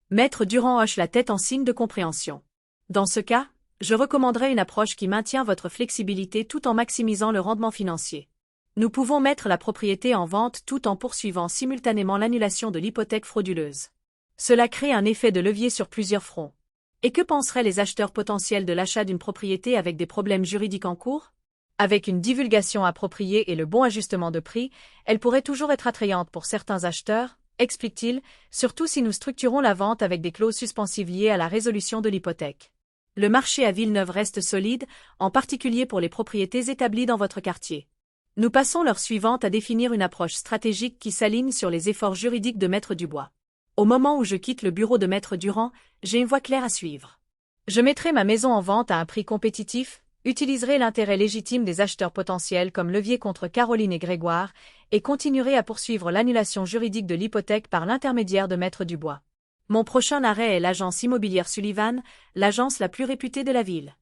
Maître Durand hoche la tête en signe de compréhension. Dans ce cas, je recommanderais une approche qui maintient votre flexibilité tout en maximisant le rendement financier. Nous pouvons mettre la propriété en vente tout en poursuivant simultanément l'annulation de l'hypothèque frauduleuse. Cela crée un effet de levier sur plusieurs fronts. Et que penseraient les acheteurs potentiels de l'achat d'une propriété avec des problèmes juridiques en cours? Avec une divulgation appropriée et le bon ajustement de prix, elle pourrait toujours être attrayante pour certains acheteurs, explique-t-il, surtout si nous structurons la vente avec des clauses suspensives liées à la résolution de l'hypothèque. Le marché à Villeneuve reste solide, en particulier pour les propriétés établies dans votre quartier. Nous passons l'heure suivante à définir une approche stratégique qui s'aligne sur les efforts juridiques de Maître Dubois. Au moment où je quitte le bureau de Maître Durand, j'ai une voie claire à suivre. Je mettrai ma maison en vente à un prix compétitif, utiliserai l'intérêt légitime des acheteurs potentiels comme levier contre Caroline et Grégoire, et continuerai à poursuivre l'annulation juridique de l'hypothèque par l'intermédiaire de Maître Dubois. Mon prochain arrêt est l'agence immobilière Sullivan, l'agence la plus réputée de la ville.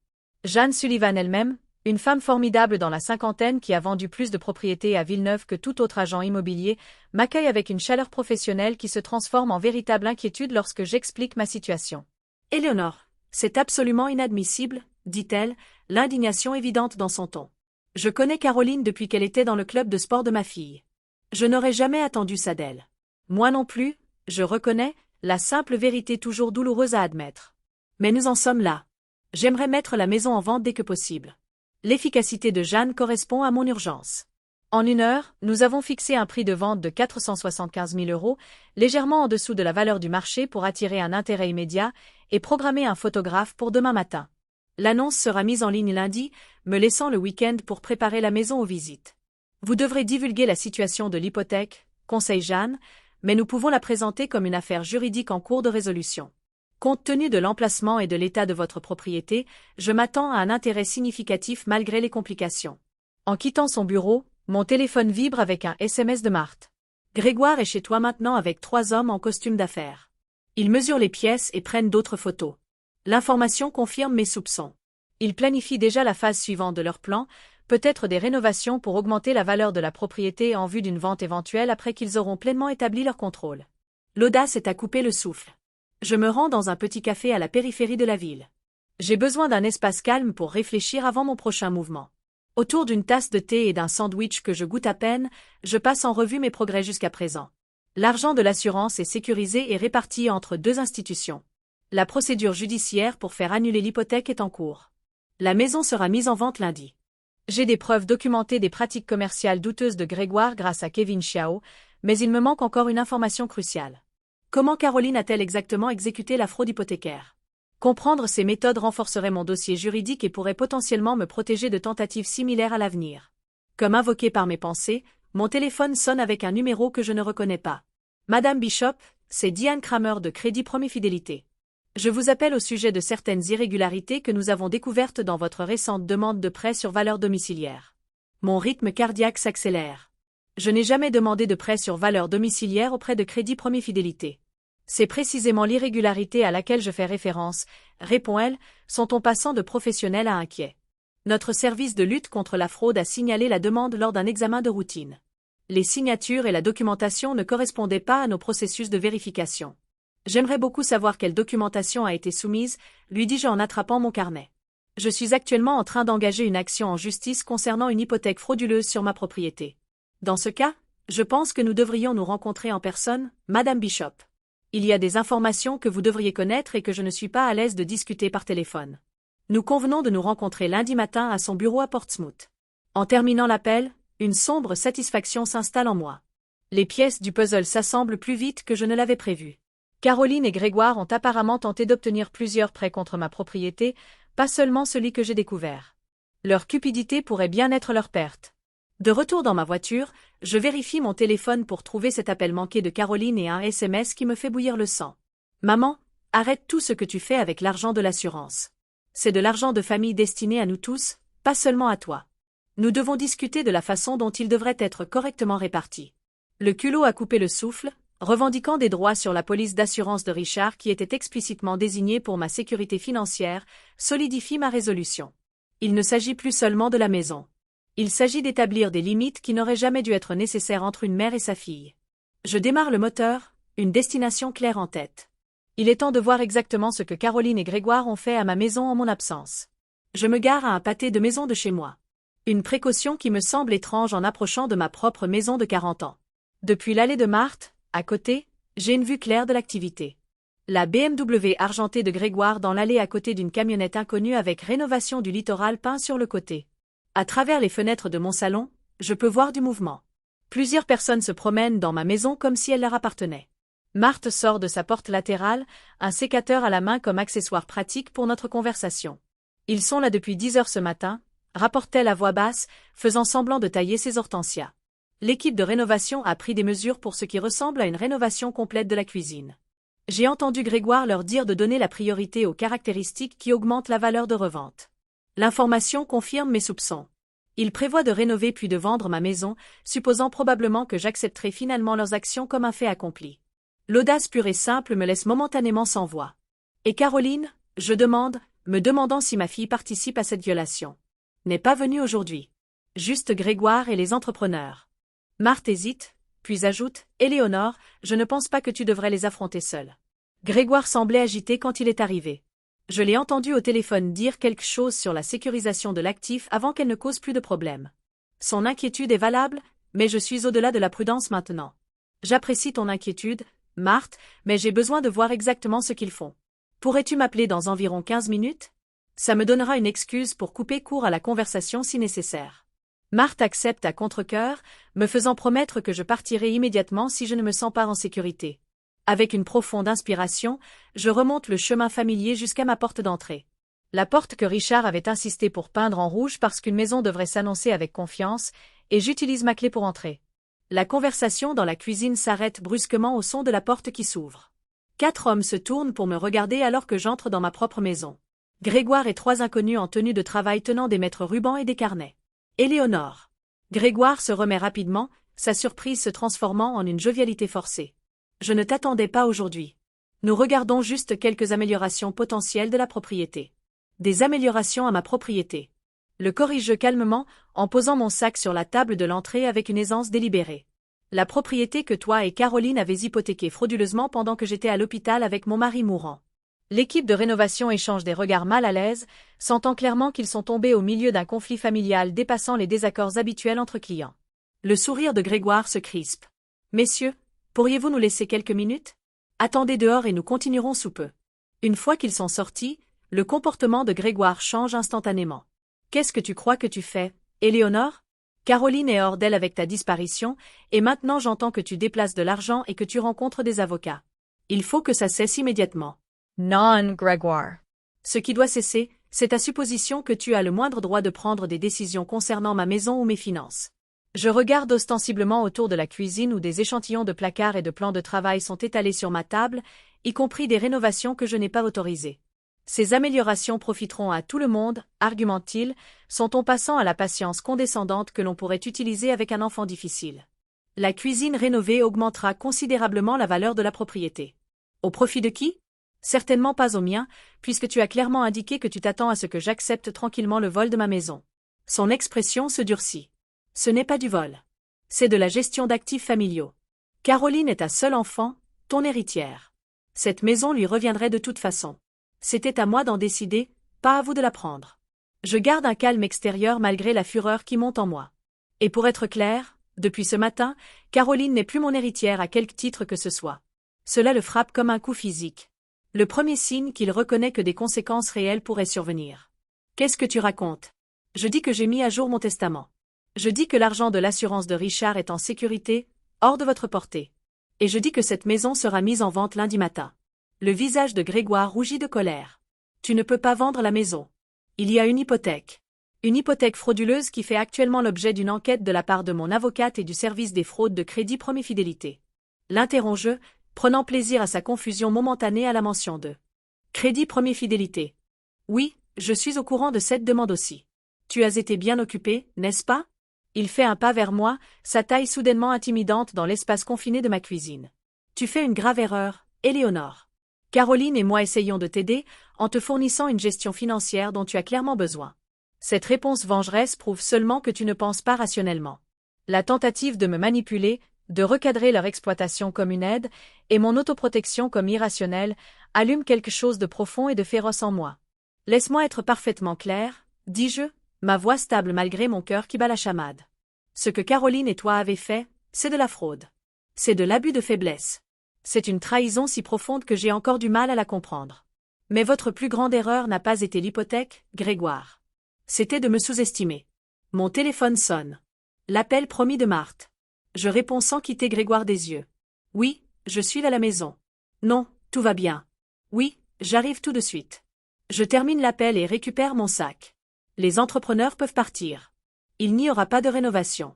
Jeanne Sullivan elle-même, une femme formidable dans la cinquantaine qui a vendu plus de propriétés à Villeneuve que tout autre agent immobilier, m'accueille avec une chaleur professionnelle qui se transforme en véritable inquiétude lorsque j'explique ma situation. « Éléonore, c'est absolument inadmissible, dit-elle, l'indignation évidente dans son ton. Je connais Caroline depuis qu'elle était dans le club de sport de ma fille. Je n'aurais jamais attendu ça d'elle. Moi non plus, je reconnais, la simple vérité toujours douloureuse à admettre. Mais nous en sommes là. J'aimerais mettre la maison en vente dès que possible. L'efficacité de Jeanne correspond à mon urgence. En 1 heure, nous avons fixé un prix de vente de 475 000 €, légèrement en dessous de la valeur du marché pour attirer un intérêt immédiat, et programmer un photographe pour demain matin. L'annonce sera mise en ligne lundi, me laissant le week-end pour préparer la maison aux visites. Vous devrez divulguer la situation de l'hypothèque, conseille Jeanne, mais nous pouvons la présenter comme une affaire juridique en cours de résolution. Compte tenu de l'emplacement et de l'état de votre propriété, je m'attends à un intérêt significatif malgré les complications. En quittant son bureau, mon téléphone vibre avec un SMS de Marthe. Grégoire est chez toi maintenant avec 3 hommes en costume d'affaires. Ils mesurent les pièces et prennent d'autres photos. L'information confirme mes soupçons. Ils planifient déjà la phase suivante de leur plan, peut-être des rénovations pour augmenter la valeur de la propriété en vue d'une vente éventuelle après qu'ils auront pleinement établi leur contrôle. L'audace est à couper le souffle. Je me rends dans un petit café à la périphérie de la ville. J'ai besoin d'un espace calme pour réfléchir avant mon prochain mouvement. Autour d'une tasse de thé et d'un sandwich que je goûte à peine, je passe en revue mes progrès jusqu'à présent. L'argent de l'assurance est sécurisé et réparti entre 2 institutions. La procédure judiciaire pour faire annuler l'hypothèque est en cours. La maison sera mise en vente lundi. J'ai des preuves documentées des pratiques commerciales douteuses de Grégoire grâce à Kevin Xiao, mais il me manque encore une information cruciale. Comment Caroline a-t-elle exactement exécuté la fraude hypothécaire? Comprendre ces méthodes renforcerait mon dossier juridique et pourrait potentiellement me protéger de tentatives similaires à l'avenir. Comme invoqué par mes pensées, mon téléphone sonne avec un numéro que je ne reconnais pas. Madame Bishop, c'est Diane Kramer de Crédit Premier Fidélité. Je vous appelle au sujet de certaines irrégularités que nous avons découvertes dans votre récente demande de prêt sur valeur domiciliaire. Mon rythme cardiaque s'accélère. Je n'ai jamais demandé de prêt sur valeur domiciliaire auprès de Crédit Premier Fidélité. C'est précisément l'irrégularité à laquelle je fais référence, répond-elle, son ton passant de professionnel à inquiet. Notre service de lutte contre la fraude a signalé la demande lors d'un examen de routine. Les signatures et la documentation ne correspondaient pas à nos processus de vérification. J'aimerais beaucoup savoir quelle documentation a été soumise, lui dis-je en attrapant mon carnet. Je suis actuellement en train d'engager une action en justice concernant une hypothèque frauduleuse sur ma propriété. Dans ce cas, je pense que nous devrions nous rencontrer en personne, Madame Bishop. Il y a des informations que vous devriez connaître et que je ne suis pas à l'aise de discuter par téléphone. Nous convenons de nous rencontrer lundi matin à son bureau à Portsmouth. En terminant l'appel, une sombre satisfaction s'installe en moi. Les pièces du puzzle s'assemblent plus vite que je ne l'avais prévu. Caroline et Grégoire ont apparemment tenté d'obtenir plusieurs prêts contre ma propriété, pas seulement celui que j'ai découvert. Leur cupidité pourrait bien être leur perte. De retour dans ma voiture, je vérifie mon téléphone pour trouver cet appel manqué de Caroline et un SMS qui me fait bouillir le sang. Maman, arrête tout ce que tu fais avec l'argent de l'assurance. C'est de l'argent de famille destiné à nous tous, pas seulement à toi. Nous devons discuter de la façon dont il devrait être correctement réparti. Le culot a coupé le souffle, revendiquant des droits sur la police d'assurance de Richard qui était explicitement désignée pour ma sécurité financière, solidifie ma résolution. Il ne s'agit plus seulement de la maison. Il s'agit d'établir des limites qui n'auraient jamais dû être nécessaires entre une mère et sa fille. Je démarre le moteur, une destination claire en tête. Il est temps de voir exactement ce que Caroline et Grégoire ont fait à ma maison en mon absence. Je me gare à un pâté de maison de chez moi. Une précaution qui me semble étrange en approchant de ma propre maison de 40 ans. Depuis l'allée de Marthe, à côté, j'ai une vue claire de l'activité. La BMW argentée de Grégoire dans l'allée à côté d'une camionnette inconnue avec rénovation du littoral peint sur le côté. À travers les fenêtres de mon salon, je peux voir du mouvement. Plusieurs personnes se promènent dans ma maison comme si elle leur appartenait. Marthe sort de sa porte latérale, un sécateur à la main comme accessoire pratique pour notre conversation. Ils sont là depuis 10 heures ce matin, rapporte-t-elle à voix basse, faisant semblant de tailler ses hortensias. L'équipe de rénovation a pris des mesures pour ce qui ressemble à une rénovation complète de la cuisine. J'ai entendu Grégoire leur dire de donner la priorité aux caractéristiques qui augmentent la valeur de revente. L'information confirme mes soupçons. Ils prévoient de rénover puis de vendre ma maison, supposant probablement que j'accepterai finalement leurs actions comme un fait accompli. L'audace pure et simple me laisse momentanément sans voix. Et Caroline, je demande, me demandant si ma fille participe à cette violation. N'est pas venue aujourd'hui. Juste Grégoire et les entrepreneurs. Marthe hésite, puis ajoute, « Éléonore, je ne pense pas que tu devrais les affronter seule. » Grégoire semblait agité quand il est arrivé. Je l'ai entendu au téléphone dire quelque chose sur la sécurisation de l'actif avant qu'elle ne cause plus de problèmes. Son inquiétude est valable, mais je suis au-delà de la prudence maintenant. J'apprécie ton inquiétude, Marthe, mais j'ai besoin de voir exactement ce qu'ils font. Pourrais-tu m'appeler dans environ 15 minutes? Ça me donnera une excuse pour couper court à la conversation si nécessaire. Marthe accepte à contre-cœur, me faisant promettre que je partirai immédiatement si je ne me sens pas en sécurité. Avec une profonde inspiration, je remonte le chemin familier jusqu'à ma porte d'entrée. La porte que Richard avait insisté pour peindre en rouge parce qu'une maison devrait s'annoncer avec confiance, et j'utilise ma clé pour entrer. La conversation dans la cuisine s'arrête brusquement au son de la porte qui s'ouvre. 4 hommes se tournent pour me regarder alors que j'entre dans ma propre maison. Grégoire et 3 inconnus en tenue de travail tenant des mètres rubans et des carnets. Éléonore. Grégoire se remet rapidement, sa surprise se transformant en une jovialité forcée. Je ne t'attendais pas aujourd'hui. Nous regardons juste quelques améliorations potentielles de la propriété. Des améliorations à ma propriété. Le corrige calmement, en posant mon sac sur la table de l'entrée avec une aisance délibérée. La propriété que toi et Caroline avez hypothéquée frauduleusement pendant que j'étais à l'hôpital avec mon mari mourant. L'équipe de rénovation échange des regards mal à l'aise, sentant clairement qu'ils sont tombés au milieu d'un conflit familial dépassant les désaccords habituels entre clients. Le sourire de Grégoire se crispe. « Messieurs, pourriez-vous nous laisser quelques minutes? Attendez dehors et nous continuerons sous peu. » Une fois qu'ils sont sortis, le comportement de Grégoire change instantanément. « Qu'est-ce que tu crois que tu fais, Éléonore? Caroline est hors d'elle avec ta disparition, et maintenant j'entends que tu déplaces de l'argent et que tu rencontres des avocats. Il faut que ça cesse immédiatement. » Non, Grégoire. Ce qui doit cesser, c'est ta supposition que tu as le moindre droit de prendre des décisions concernant ma maison ou mes finances. Je regarde ostensiblement autour de la cuisine où des échantillons de placards et de plans de travail sont étalés sur ma table, y compris des rénovations que je n'ai pas autorisées. Ces améliorations profiteront à tout le monde, argumente-t-il, sont-on passant à la patience condescendante que l'on pourrait utiliser avec un enfant difficile. La cuisine rénovée augmentera considérablement la valeur de la propriété. Au profit de qui? Certainement pas au mien, puisque tu as clairement indiqué que tu t'attends à ce que j'accepte tranquillement le vol de ma maison. Son expression se durcit. Ce n'est pas du vol. C'est de la gestion d'actifs familiaux. Caroline est ta seule enfant, ton héritière. Cette maison lui reviendrait de toute façon. C'était à moi d'en décider, pas à vous de la prendre. Je garde un calme extérieur malgré la fureur qui monte en moi. Et pour être clair, depuis ce matin, Caroline n'est plus mon héritière à quelque titre que ce soit. Cela le frappe comme un coup physique. Le premier signe qu'il reconnaît que des conséquences réelles pourraient survenir. Qu'est-ce que tu racontes? Je dis que j'ai mis à jour mon testament. Je dis que l'argent de l'assurance de Richard est en sécurité, hors de votre portée. Et je dis que cette maison sera mise en vente lundi matin. Le visage de Grégoire rougit de colère. Tu ne peux pas vendre la maison. Il y a une hypothèque. Une hypothèque frauduleuse qui fait actuellement l'objet d'une enquête de la part de mon avocate et du service des fraudes de Crédit Premier Fidélité. L'interroge, prenant plaisir à sa confusion momentanée à la mention de Crédit Premier Fidélité. Oui, je suis au courant de cette demande aussi. Tu as été bien occupé, n'est-ce pas? Il fait un pas vers moi, sa taille soudainement intimidante dans l'espace confiné de ma cuisine. Tu fais une grave erreur, Éléonore. Caroline et moi essayons de t'aider, en te fournissant une gestion financière dont tu as clairement besoin. Cette réponse vengeresse prouve seulement que tu ne penses pas rationnellement. La tentative de me manipuler, de recadrer leur exploitation comme une aide, et mon autoprotection comme irrationnelle, allument quelque chose de profond et de féroce en moi. Laisse-moi être parfaitement clair, dis-je, ma voix stable malgré mon cœur qui bat la chamade. Ce que Caroline et toi avez fait, c'est de la fraude. C'est de l'abus de faiblesse. C'est une trahison si profonde que j'ai encore du mal à la comprendre. Mais votre plus grande erreur n'a pas été l'hypothèque, Grégoire. C'était de me sous-estimer. Mon téléphone sonne. L'appel promis de Marthe. Je réponds sans quitter Grégoire des yeux. Oui, je suis à la maison. Non, tout va bien. Oui, j'arrive tout de suite. Je termine l'appel et récupère mon sac. Les entrepreneurs peuvent partir. Il n'y aura pas de rénovation.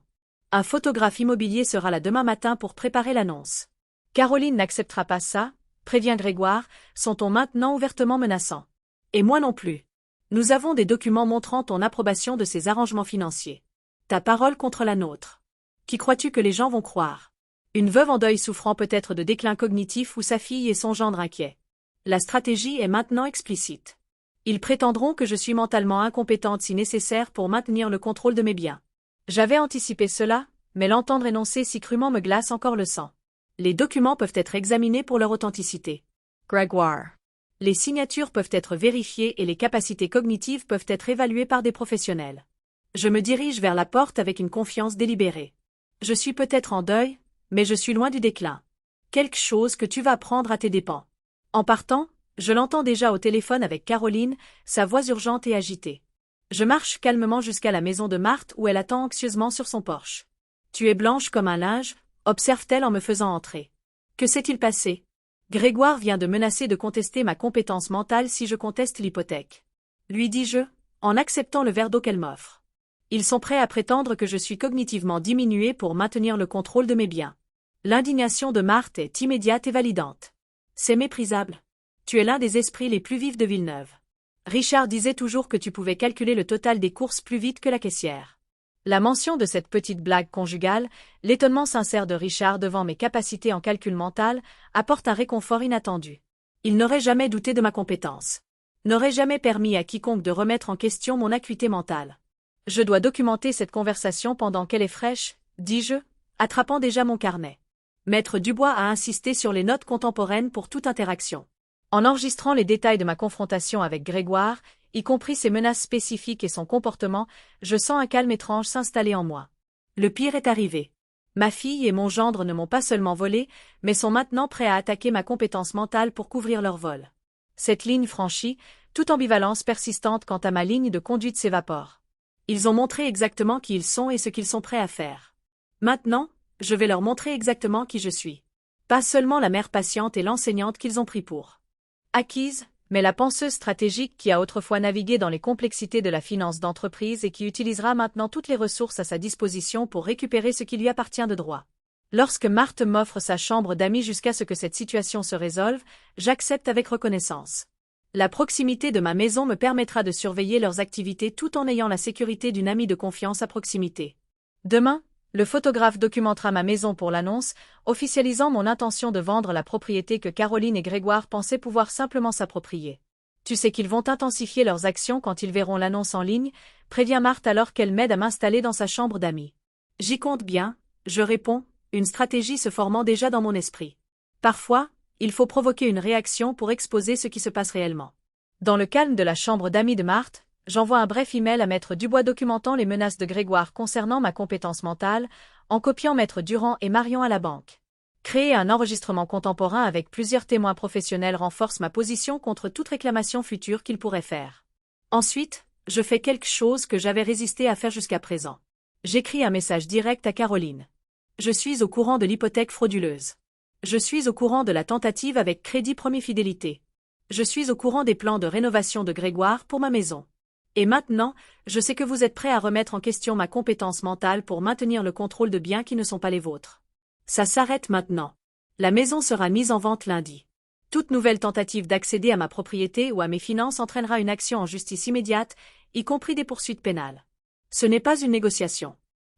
Un photographe immobilier sera là demain matin pour préparer l'annonce. Caroline n'acceptera pas ça, prévient Grégoire, son ton maintenant ouvertement menaçant. Et moi non plus. Nous avons des documents montrant ton approbation de ces arrangements financiers. Ta parole contre la nôtre. Qui crois-tu que les gens vont croire? Une veuve en deuil souffrant peut-être de déclin cognitif ou sa fille et son gendre inquiet. La stratégie est maintenant explicite. Ils prétendront que je suis mentalement incompétente si nécessaire pour maintenir le contrôle de mes biens. J'avais anticipé cela, mais l'entendre énoncer si crûment me glace encore le sang. Les documents peuvent être examinés pour leur authenticité. Grégoire. Les signatures peuvent être vérifiées et les capacités cognitives peuvent être évaluées par des professionnels. Je me dirige vers la porte avec une confiance délibérée. Je suis peut-être en deuil, mais je suis loin du déclin. Quelque chose que tu vas prendre à tes dépens. En partant, je l'entends déjà au téléphone avec Caroline, sa voix urgente et agitée. Je marche calmement jusqu'à la maison de Marthe où elle attend anxieusement sur son porche. Tu es blanche comme un linge, observe-t-elle en me faisant entrer. Que s'est-il passé? Grégoire vient de menacer de contester ma compétence mentale si je conteste l'hypothèque. Lui dis-je, en acceptant le verre d'eau qu'elle m'offre. Ils sont prêts à prétendre que je suis cognitivement diminuée pour maintenir le contrôle de mes biens. L'indignation de Marthe est immédiate et validante. C'est méprisable. Tu es l'un des esprits les plus vifs de Villeneuve. Richard disait toujours que tu pouvais calculer le total des courses plus vite que la caissière. La mention de cette petite blague conjugale, l'étonnement sincère de Richard devant mes capacités en calcul mental, apporte un réconfort inattendu. Il n'aurait jamais douté de ma compétence. N'aurait jamais permis à quiconque de remettre en question mon acuité mentale. Je dois documenter cette conversation pendant qu'elle est fraîche, dis-je, attrapant déjà mon carnet. Maître Dubois a insisté sur les notes contemporaines pour toute interaction. En enregistrant les détails de ma confrontation avec Grégoire, y compris ses menaces spécifiques et son comportement, je sens un calme étrange s'installer en moi. Le pire est arrivé. Ma fille et mon gendre ne m'ont pas seulement volé, mais sont maintenant prêts à attaquer ma compétence mentale pour couvrir leur vol. Cette ligne franchie, toute ambivalence persistante quant à ma ligne de conduite s'évapore. Ils ont montré exactement qui ils sont et ce qu'ils sont prêts à faire. Maintenant, je vais leur montrer exactement qui je suis. Pas seulement la mère patiente et l'enseignante qu'ils ont pris pour acquise, mais la penseuse stratégique qui a autrefois navigué dans les complexités de la finance d'entreprise et qui utilisera maintenant toutes les ressources à sa disposition pour récupérer ce qui lui appartient de droit. Lorsque Marthe m'offre sa chambre d'amis jusqu'à ce que cette situation se résolve, j'accepte avec reconnaissance. La proximité de ma maison me permettra de surveiller leurs activités tout en ayant la sécurité d'une amie de confiance à proximité. Demain, le photographe documentera ma maison pour l'annonce, officialisant mon intention de vendre la propriété que Caroline et Grégoire pensaient pouvoir simplement s'approprier. Tu sais qu'ils vont intensifier leurs actions quand ils verront l'annonce en ligne, prévient Marthe alors qu'elle m'aide à m'installer dans sa chambre d'amis. J'y compte bien, je réponds, une stratégie se formant déjà dans mon esprit. Parfois, il faut provoquer une réaction pour exposer ce qui se passe réellement. Dans le calme de la chambre d'amis de Marthe, j'envoie un bref email à Maître Dubois documentant les menaces de Grégoire concernant ma compétence mentale, en copiant Maître Durand et Marion à la banque. Créer un enregistrement contemporain avec plusieurs témoins professionnels renforce ma position contre toute réclamation future qu'il pourrait faire. Ensuite, je fais quelque chose que j'avais résisté à faire jusqu'à présent. J'écris un message direct à Caroline. Je suis au courant de l'hypothèque frauduleuse. Je suis au courant de la tentative avec Crédit Premier Fidélité. Je suis au courant des plans de rénovation de Grégoire pour ma maison. Et maintenant, je sais que vous êtes prêt à remettre en question ma compétence mentale pour maintenir le contrôle de biens qui ne sont pas les vôtres. Ça s'arrête maintenant. La maison sera mise en vente lundi. Toute nouvelle tentative d'accéder à ma propriété ou à mes finances entraînera une action en justice immédiate, y compris des poursuites pénales. Ce n'est pas une négociation.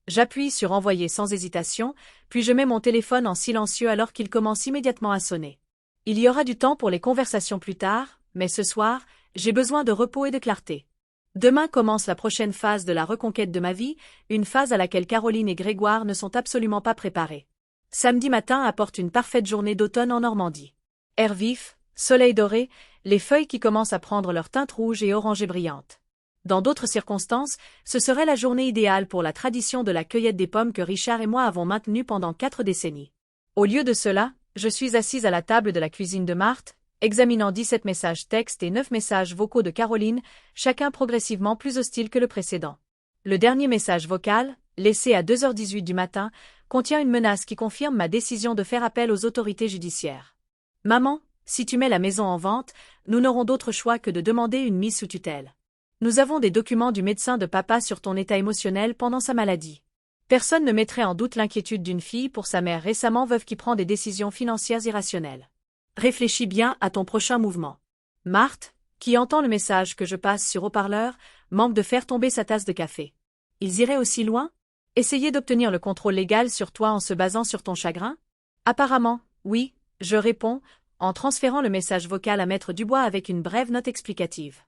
J'appuie sur envoyer sans hésitation, puis je mets mon téléphone en silencieux alors qu'il commence immédiatement à sonner. Il y aura du temps pour les conversations plus tard, mais ce soir, j'ai besoin de repos et de clarté. Demain commence la prochaine phase de la reconquête de ma vie, une phase à laquelle Caroline et Grégoire ne sont absolument pas préparés. Samedi matin apporte une parfaite journée d'automne en Normandie. Air vif, soleil doré, les feuilles qui commencent à prendre leur teinte rouge et orangée brillante. Dans d'autres circonstances, ce serait la journée idéale pour la tradition de la cueillette des pommes que Richard et moi avons maintenue pendant 4 décennies. Au lieu de cela, je suis assise à la table de la cuisine de Marthe, examinant 17 messages textes et 9 messages vocaux de Caroline, chacun progressivement plus hostile que le précédent. Le dernier message vocal, laissé à 2h18 du matin, contient une menace qui confirme ma décision de faire appel aux autorités judiciaires. Maman, si tu mets la maison en vente, nous n'aurons d'autre choix que de demander une mise sous tutelle. Nous avons des documents du médecin de papa sur ton état émotionnel pendant sa maladie. Personne ne mettrait en doute l'inquiétude d'une fille pour sa mère récemment veuve qui prend des décisions financières irrationnelles. Réfléchis bien à ton prochain mouvement. Marthe, qui entend le message que je passe sur haut-parleur, manque de faire tomber sa tasse de café. Ils iraient aussi loin? Essayer d'obtenir le contrôle légal sur toi en se basant sur ton chagrin? Apparemment, oui, je réponds, en transférant le message vocal à Maître Dubois avec une brève note explicative.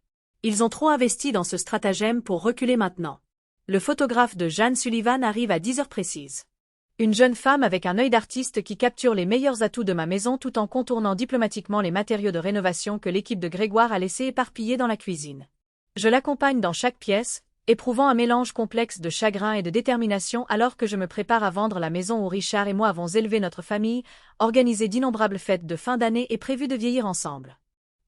Ils ont trop investi dans ce stratagème pour reculer maintenant. Le photographe de Jeanne Sullivan arrive à 10 heures précises. Une jeune femme avec un œil d'artiste qui capture les meilleurs atouts de ma maison tout en contournant diplomatiquement les matériaux de rénovation que l'équipe de Grégoire a laissés éparpillés dans la cuisine. Je l'accompagne dans chaque pièce, éprouvant un mélange complexe de chagrin et de détermination alors que je me prépare à vendre la maison où Richard et moi avons élevé notre famille, organisé d'innombrables fêtes de fin d'année et prévu de vieillir ensemble.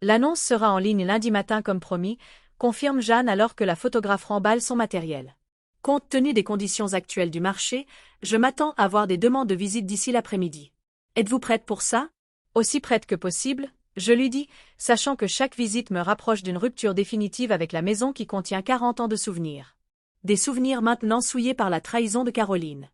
L'annonce sera en ligne lundi matin comme promis, confirme Jeanne alors que la photographe remballe son matériel. Compte tenu des conditions actuelles du marché, je m'attends à avoir des demandes de visite d'ici l'après-midi. Êtes-vous prête pour ça? Aussi prête que possible, je lui dis, sachant que chaque visite me rapproche d'une rupture définitive avec la maison qui contient 40 ans de souvenirs. Des souvenirs maintenant souillés par la trahison de Caroline.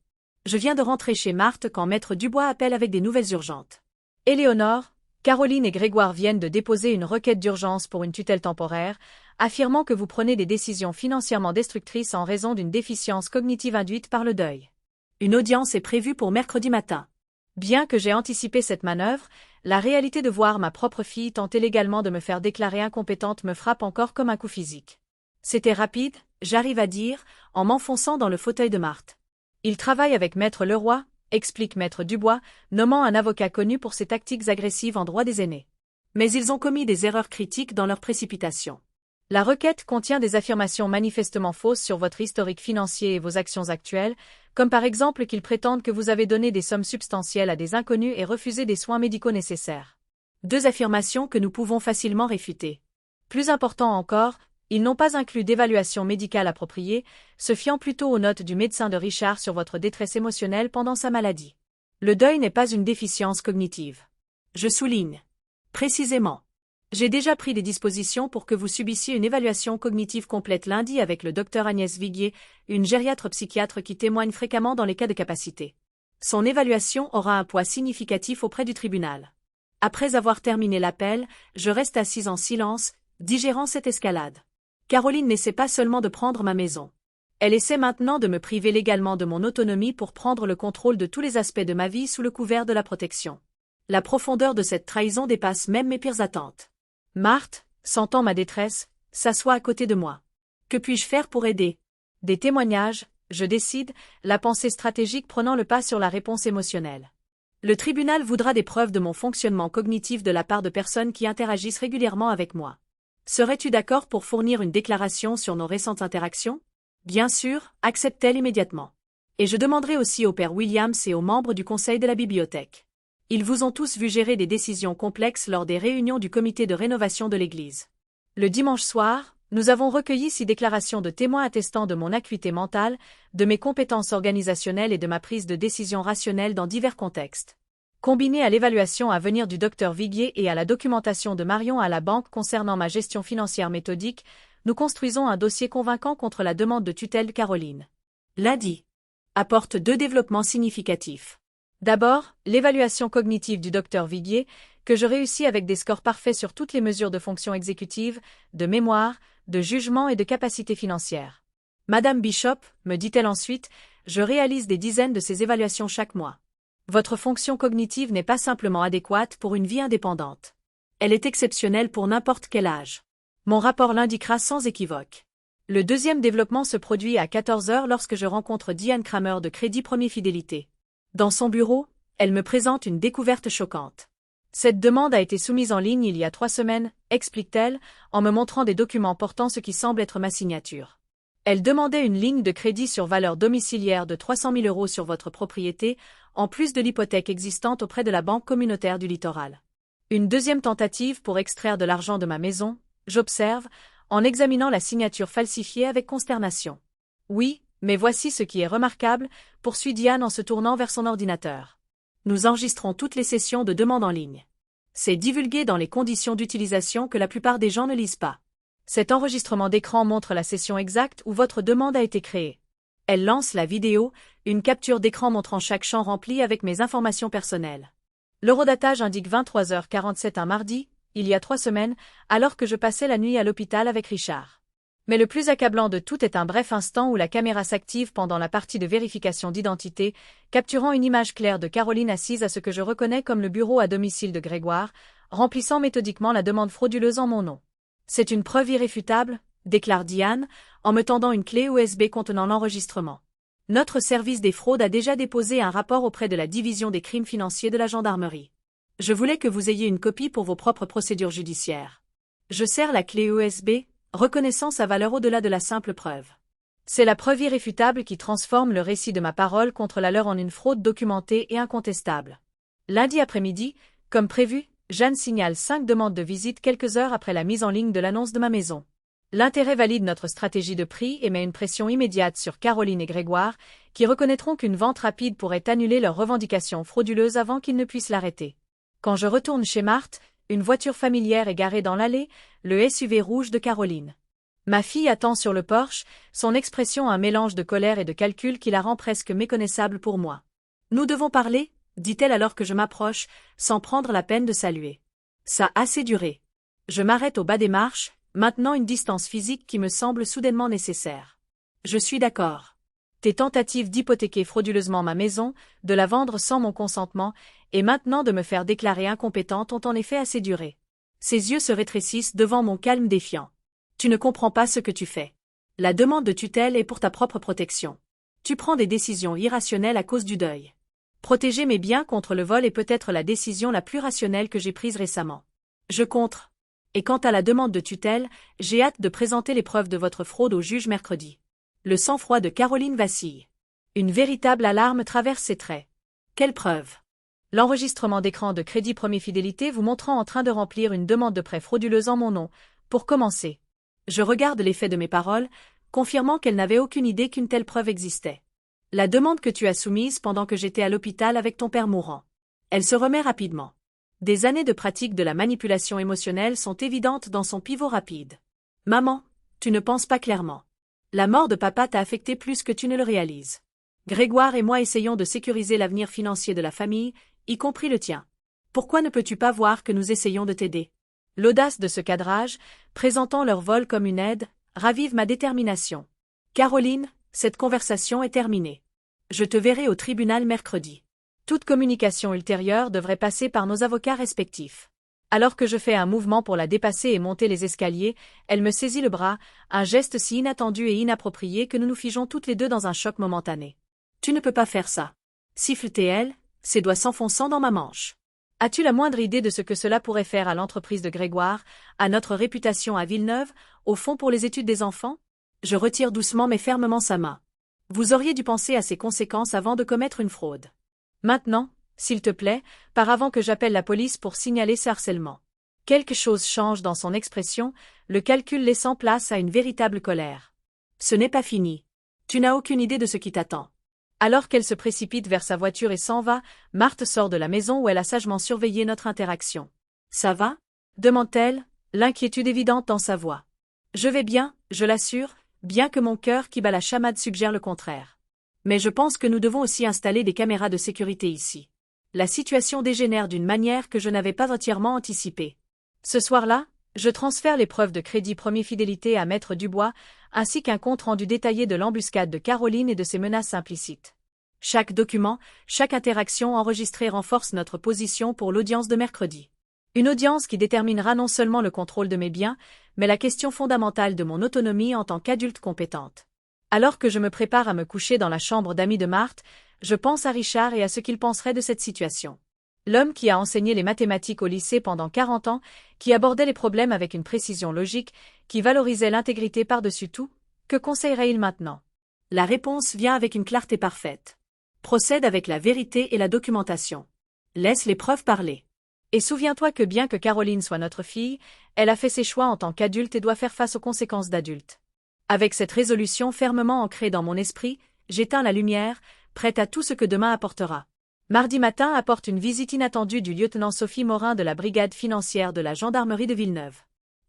Je viens de rentrer chez Marthe quand Maître Dubois appelle avec des nouvelles urgentes. Éléonore, Caroline et Grégoire viennent de déposer une requête d'urgence pour une tutelle temporaire, affirmant que vous prenez des décisions financièrement destructrices en raison d'une déficience cognitive induite par le deuil. Une audience est prévue pour mercredi matin. Bien que j'ai anticipé cette manœuvre, la réalité de voir ma propre fille tenter légalement de me faire déclarer incompétente me frappe encore comme un coup physique. C'était rapide, j'arrive à dire, en m'enfonçant dans le fauteuil de Marthe. Il travaille avec Maître Leroy, explique Maître Dubois, nommant un avocat connu pour ses tactiques agressives en droit des aînés. Mais ils ont commis des erreurs critiques dans leur précipitation. La requête contient des affirmations manifestement fausses sur votre historique financier et vos actions actuelles, comme par exemple qu'ils prétendent que vous avez donné des sommes substantielles à des inconnus et refusé des soins médicaux nécessaires. 2 affirmations que nous pouvons facilement réfuter. Plus important encore, ils n'ont pas inclus d'évaluation médicale appropriée, se fiant plutôt aux notes du médecin de Richard sur votre détresse émotionnelle pendant sa maladie. Le deuil n'est pas une déficience cognitive. Je souligne. Précisément. J'ai déjà pris des dispositions pour que vous subissiez une évaluation cognitive complète lundi avec le Dr Agnès Viguier, une gériatre psychiatre qui témoigne fréquemment dans les cas de capacité. Son évaluation aura un poids significatif auprès du tribunal. Après avoir terminé l'appel, je reste assise en silence, digérant cette escalade. Caroline n'essaie pas seulement de prendre ma maison. Elle essaie maintenant de me priver légalement de mon autonomie pour prendre le contrôle de tous les aspects de ma vie sous le couvert de la protection. La profondeur de cette trahison dépasse même mes pires attentes. Marthe, sentant ma détresse, s'assoit à côté de moi. Que puis-je faire pour aider? Des témoignages, je décide, la pensée stratégique prenant le pas sur la réponse émotionnelle. Le tribunal voudra des preuves de mon fonctionnement cognitif de la part de personnes qui interagissent régulièrement avec moi. Serais-tu d'accord pour fournir une déclaration sur nos récentes interactions? Bien sûr, accepte-t-elle immédiatement. Et je demanderai aussi au père Williams et aux membres du conseil de la bibliothèque. Ils vous ont tous vu gérer des décisions complexes lors des réunions du comité de rénovation de l'église. Le dimanche soir, nous avons recueilli 6 déclarations de témoins attestant de mon acuité mentale, de mes compétences organisationnelles et de ma prise de décision rationnelle dans divers contextes. Combiné à l'évaluation à venir du docteur Viguier et à la documentation de Marion à la banque concernant ma gestion financière méthodique, nous construisons un dossier convaincant contre la demande de tutelle de Caroline. Lundi apporte 2 développements significatifs. D'abord, l'évaluation cognitive du docteur Viguier, que je réussis avec des scores parfaits sur toutes les mesures de fonction exécutive, de mémoire, de jugement et de capacité financière. Madame Bishop, me dit-elle ensuite, je réalise des dizaines de ces évaluations chaque mois. Votre fonction cognitive n'est pas simplement adéquate pour une vie indépendante. Elle est exceptionnelle pour n'importe quel âge. Mon rapport l'indiquera sans équivoque. Le deuxième développement se produit à 14 heures lorsque je rencontre Diane Kramer de Crédit Premier Fidélité. Dans son bureau, elle me présente une découverte choquante. Cette demande a été soumise en ligne il y a 3 semaines, explique-t-elle, en me montrant des documents portant ce qui semble être ma signature. Elle demandait une ligne de crédit sur valeur domiciliaire de 300 000 € sur votre propriété, en plus de l'hypothèque existante auprès de la Banque communautaire du littoral. Une deuxième tentative pour extraire de l'argent de ma maison, j'observe, en examinant la signature falsifiée avec consternation. Oui, mais voici ce qui est remarquable, poursuit Diane en se tournant vers son ordinateur. Nous enregistrons toutes les sessions de demande en ligne. C'est divulgué dans les conditions d'utilisation que la plupart des gens ne lisent pas. Cet enregistrement d'écran montre la session exacte où votre demande a été créée. Elle lance la vidéo, une capture d'écran montrant chaque champ rempli avec mes informations personnelles. L'horodatage indique 23h47 un mardi, il y a 3 semaines, alors que je passais la nuit à l'hôpital avec Richard. Mais le plus accablant de tout est un bref instant où la caméra s'active pendant la partie de vérification d'identité, capturant une image claire de Caroline assise à ce que je reconnais comme le bureau à domicile de Grégoire, remplissant méthodiquement la demande frauduleuse en mon nom. C'est une preuve irréfutable, déclare Diane, en me tendant une clé USB contenant l'enregistrement. Notre service des fraudes a déjà déposé un rapport auprès de la division des crimes financiers de la gendarmerie. Je voulais que vous ayez une copie pour vos propres procédures judiciaires. Je serre la clé USB, reconnaissant sa valeur au-delà de la simple preuve. C'est la preuve irréfutable qui transforme le récit de ma parole contre la leur en une fraude documentée et incontestable. Lundi après-midi, comme prévu, Jeanne signale 5 demandes de visite quelques heures après la mise en ligne de l'annonce de ma maison. L'intérêt valide notre stratégie de prix et met une pression immédiate sur Caroline et Grégoire, qui reconnaîtront qu'une vente rapide pourrait annuler leurs revendications frauduleuses avant qu'ils ne puissent l'arrêter. Quand je retourne chez Marthe, une voiture familière est garée dans l'allée, le SUV rouge de Caroline. Ma fille attend sur le porche, son expression un mélange de colère et de calcul qui la rend presque méconnaissable pour moi. Nous devons parler, dit-elle alors que je m'approche, sans prendre la peine de saluer. Ça a assez duré. Je m'arrête au bas des marches, maintenant une distance physique qui me semble soudainement nécessaire. Je suis d'accord. Tes tentatives d'hypothéquer frauduleusement ma maison, de la vendre sans mon consentement, et maintenant de me faire déclarer incompétente ont en effet assez duré. Ses yeux se rétrécissent devant mon calme défiant. Tu ne comprends pas ce que tu fais. La demande de tutelle est pour ta propre protection. Tu prends des décisions irrationnelles à cause du deuil. Protéger mes biens contre le vol est peut-être la décision la plus rationnelle que j'ai prise récemment. Je contre. Et quant à la demande de tutelle, j'ai hâte de présenter les preuves de votre fraude au juge mercredi. Le sang-froid de Caroline vacille. Une véritable alarme traverse ses traits. Quelle preuve? L'enregistrement d'écran de Crédit Premier Fidélité vous montrant en train de remplir une demande de prêt frauduleuse en mon nom, pour commencer. Je regarde l'effet de mes paroles, confirmant qu'elle n'avait aucune idée qu'une telle preuve existait. La demande que tu as soumise pendant que j'étais à l'hôpital avec ton père mourant. Elle se remet rapidement. Des années de pratique de la manipulation émotionnelle sont évidentes dans son pivot rapide. Maman, tu ne penses pas clairement. La mort de papa t'a affecté plus que tu ne le réalises. Grégoire et moi essayons de sécuriser l'avenir financier de la famille, y compris le tien. Pourquoi ne peux-tu pas voir que nous essayons de t'aider? L'audace de ce cadrage, présentant leur vol comme une aide, ravive ma détermination. Caroline, cette conversation est terminée. Je te verrai au tribunal mercredi. Toute communication ultérieure devrait passer par nos avocats respectifs. Alors que je fais un mouvement pour la dépasser et monter les escaliers, elle me saisit le bras, un geste si inattendu et inapproprié que nous nous figeons toutes les deux dans un choc momentané. Tu ne peux pas faire ça. Siffle-t-elle, ses doigts s'enfonçant dans ma manche. As-tu la moindre idée de ce que cela pourrait faire à l'entreprise de Grégoire, à notre réputation à Villeneuve, au fonds pour les études des enfants? Je retire doucement mais fermement sa main. Vous auriez dû penser à ces conséquences avant de commettre une fraude. Maintenant, s'il te plaît, pars avant que j'appelle la police pour signaler ce harcèlement. Quelque chose change dans son expression, le calcul laissant place à une véritable colère. Ce n'est pas fini. Tu n'as aucune idée de ce qui t'attend. Alors qu'elle se précipite vers sa voiture et s'en va, Marthe sort de la maison où elle a sagement surveillé notre interaction. « Ça va ?» demande-t-elle, l'inquiétude évidente dans sa voix. « Je vais bien, je l'assure, bien que mon cœur qui bat la chamade suggère le contraire. Mais je pense que nous devons aussi installer des caméras de sécurité ici. La situation dégénère d'une manière que je n'avais pas entièrement anticipée. Ce soir-là, je transfère les preuves de crédit Premier Fidélité à Maître Dubois, ainsi qu'un compte-rendu détaillé de l'embuscade de Caroline et de ses menaces implicites. Chaque document, chaque interaction enregistrée renforce notre position pour l'audience de mercredi. Une audience qui déterminera non seulement le contrôle de mes biens, mais la question fondamentale de mon autonomie en tant qu'adulte compétente. Alors que je me prépare à me coucher dans la chambre d'amis de Marthe, je pense à Richard et à ce qu'il penserait de cette situation. L'homme qui a enseigné les mathématiques au lycée pendant 40 ans, qui abordait les problèmes avec une précision logique, qui valorisait l'intégrité par-dessus tout, que conseillerait-il maintenant? La réponse vient avec une clarté parfaite. Procède avec la vérité et la documentation. Laisse les preuves parler. Et souviens-toi que bien que Caroline soit notre fille, elle a fait ses choix en tant qu'adulte et doit faire face aux conséquences d'adulte. Avec cette résolution fermement ancrée dans mon esprit, j'éteins la lumière, prête à tout ce que demain apportera. Mardi matin apporte une visite inattendue du lieutenant Sophie Morin de la brigade financière de la gendarmerie de Villeneuve.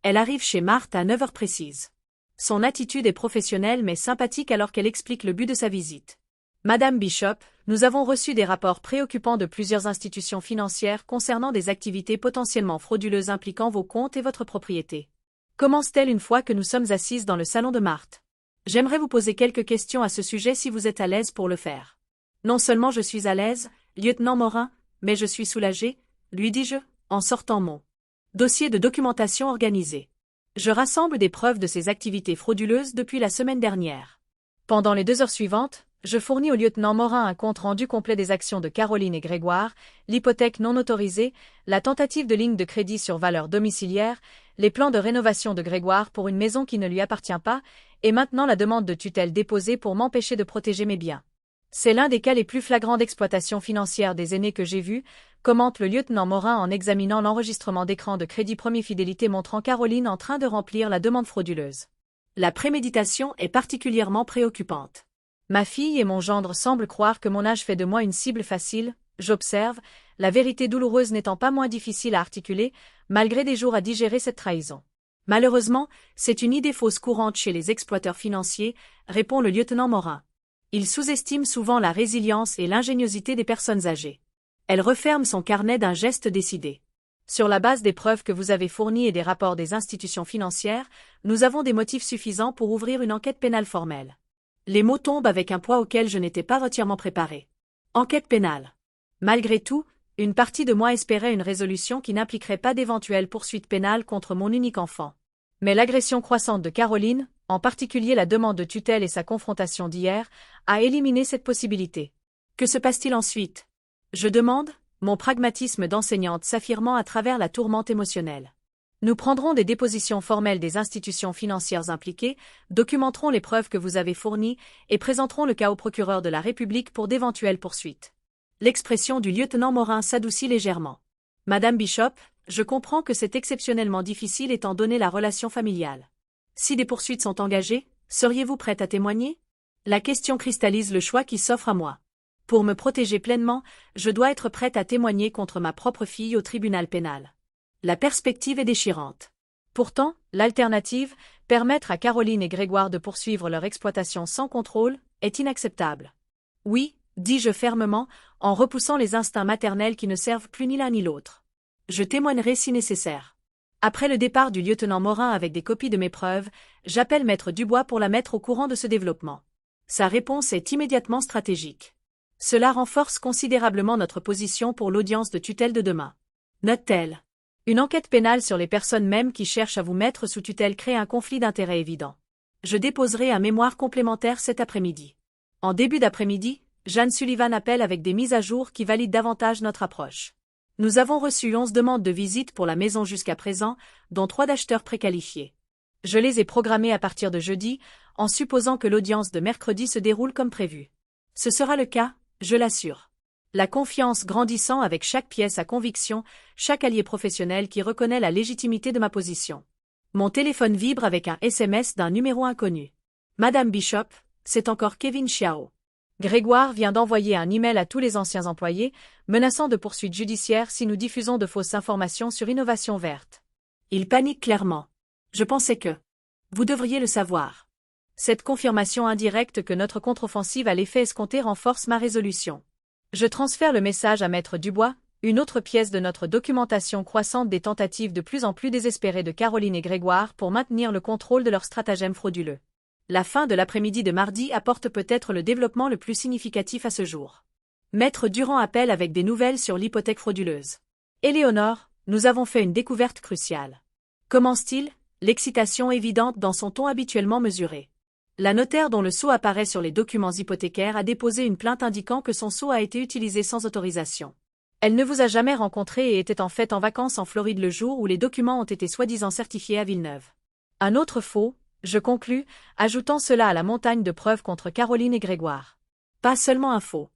Elle arrive chez Marthe à 9 heures précises. Son attitude est professionnelle mais sympathique alors qu'elle explique le but de sa visite. Madame Bishop, nous avons reçu des rapports préoccupants de plusieurs institutions financières concernant des activités potentiellement frauduleuses impliquant vos comptes et votre propriété. Commence-t-elle une fois que nous sommes assises dans le salon de Marthe? J'aimerais vous poser quelques questions à ce sujet si vous êtes à l'aise pour le faire. Non seulement je suis à l'aise, lieutenant Morin, mais je suis soulagée, lui dis-je, en sortant mon dossier de documentation organisé. Je rassemble des preuves de ces activités frauduleuses depuis la semaine dernière. Pendant les 2 heures suivantes, je fournis au lieutenant Morin un compte-rendu complet des actions de Caroline et Grégoire, l'hypothèque non autorisée, la tentative de ligne de crédit sur valeur domiciliaire, les plans de rénovation de Grégoire pour une maison qui ne lui appartient pas, et maintenant la demande de tutelle déposée pour m'empêcher de protéger mes biens. C'est l'un des cas les plus flagrants d'exploitation financière des aînés que j'ai vu, commente le lieutenant Morin en examinant l'enregistrement d'écran de crédit Premier Fidélité montrant Caroline en train de remplir la demande frauduleuse. La préméditation est particulièrement préoccupante. Ma fille et mon gendre semblent croire que mon âge fait de moi une cible facile, j'observe, la vérité douloureuse n'étant pas moins difficile à articuler, malgré des jours à digérer cette trahison. Malheureusement, c'est une idée fausse courante chez les exploiteurs financiers, répond le lieutenant Morin. Ils sous-estiment souvent la résilience et l'ingéniosité des personnes âgées. Elle referme son carnet d'un geste décidé. Sur la base des preuves que vous avez fournies et des rapports des institutions financières, nous avons des motifs suffisants pour ouvrir une enquête pénale formelle. Les mots tombent avec un poids auquel je n'étais pas entièrement préparée. Enquête pénale. Malgré tout, une partie de moi espérait une résolution qui n'impliquerait pas d'éventuelles poursuites pénales contre mon unique enfant. Mais l'agression croissante de Caroline, en particulier la demande de tutelle et sa confrontation d'hier, a éliminé cette possibilité. Que se passe-t-il ensuite? Je demande, mon pragmatisme d'enseignante s'affirmant à travers la tourmente émotionnelle. Nous prendrons des dépositions formelles des institutions financières impliquées, documenterons les preuves que vous avez fournies et présenterons le cas au procureur de la République pour d'éventuelles poursuites. L'expression du lieutenant Morin s'adoucit légèrement. Madame Bishop, je comprends que c'est exceptionnellement difficile étant donné la relation familiale. Si des poursuites sont engagées, seriez-vous prête à témoigner? La question cristallise le choix qui s'offre à moi. Pour me protéger pleinement, je dois être prête à témoigner contre ma propre fille au tribunal pénal. La perspective est déchirante. Pourtant, l'alternative, permettre à Caroline et Grégoire de poursuivre leur exploitation sans contrôle, est inacceptable. Oui, dis-je fermement, en repoussant les instincts maternels qui ne servent plus ni l'un ni l'autre. Je témoignerai si nécessaire. Après le départ du lieutenant Morin avec des copies de mes preuves, j'appelle Maître Dubois pour la mettre au courant de ce développement. Sa réponse est immédiatement stratégique. Cela renforce considérablement notre position pour l'audience de tutelle de demain. Note-t-elle. Une enquête pénale sur les personnes mêmes qui cherchent à vous mettre sous tutelle crée un conflit d'intérêts évident. Je déposerai un mémoire complémentaire cet après-midi. En début d'après-midi, Jeanne Sullivan appelle avec des mises à jour qui valident davantage notre approche. Nous avons reçu 11 demandes de visite pour la maison jusqu'à présent, dont 3 d'acheteurs préqualifiés. Je les ai programmées à partir de jeudi, en supposant que l'audience de mercredi se déroule comme prévu. Ce sera le cas, je l'assure. La confiance grandissant avec chaque pièce à conviction, chaque allié professionnel qui reconnaît la légitimité de ma position. Mon téléphone vibre avec un SMS d'un numéro inconnu. Madame Bishop, c'est encore Kevin Chiao. Grégoire vient d'envoyer un email à tous les anciens employés, menaçant de poursuites judiciaires si nous diffusons de fausses informations sur Innovation Verte. Il panique clairement. Je pensais que vous devriez le savoir. Cette confirmation indirecte que notre contre-offensive à l'effet escompté renforce ma résolution. Je transfère le message à Maître Dubois, une autre pièce de notre documentation croissante des tentatives de plus en plus désespérées de Caroline et Grégoire pour maintenir le contrôle de leur stratagème frauduleux. La fin de l'après-midi de mardi apporte peut-être le développement le plus significatif à ce jour. Maître Durand appelle avec des nouvelles sur l'hypothèque frauduleuse. Éléonore, nous avons fait une découverte cruciale. Commence-t-il? L'excitation évidente dans son ton habituellement mesuré. La notaire dont le sceau apparaît sur les documents hypothécaires a déposé une plainte indiquant que son sceau a été utilisé sans autorisation. Elle ne vous a jamais rencontré et était en fait en vacances en Floride le jour où les documents ont été soi-disant certifiés à Villeneuve. Un autre faux, je conclus, ajoutant cela à la montagne de preuves contre Caroline et Grégoire. Pas seulement un faux.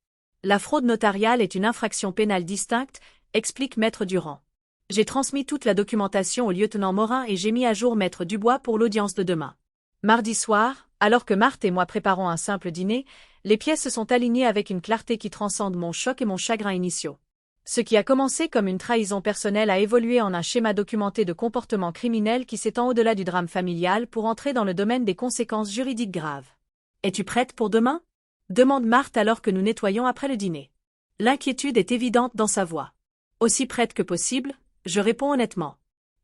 La fraude notariale est une infraction pénale distincte, explique Maître Durand. J'ai transmis toute la documentation au lieutenant Morin et j'ai mis à jour Maître Dubois pour l'audience de demain. Mardi soir, alors que Marthe et moi préparons un simple dîner, les pièces se sont alignées avec une clarté qui transcende mon choc et mon chagrin initiaux. Ce qui a commencé comme une trahison personnelle a évolué en un schéma documenté de comportement criminel qui s'étend au-delà du drame familial pour entrer dans le domaine des conséquences juridiques graves. « Es-tu prête pour demain ?» demande Marthe alors que nous nettoyons après le dîner. L'inquiétude est évidente dans sa voix. Aussi prête que possible, je réponds honnêtement.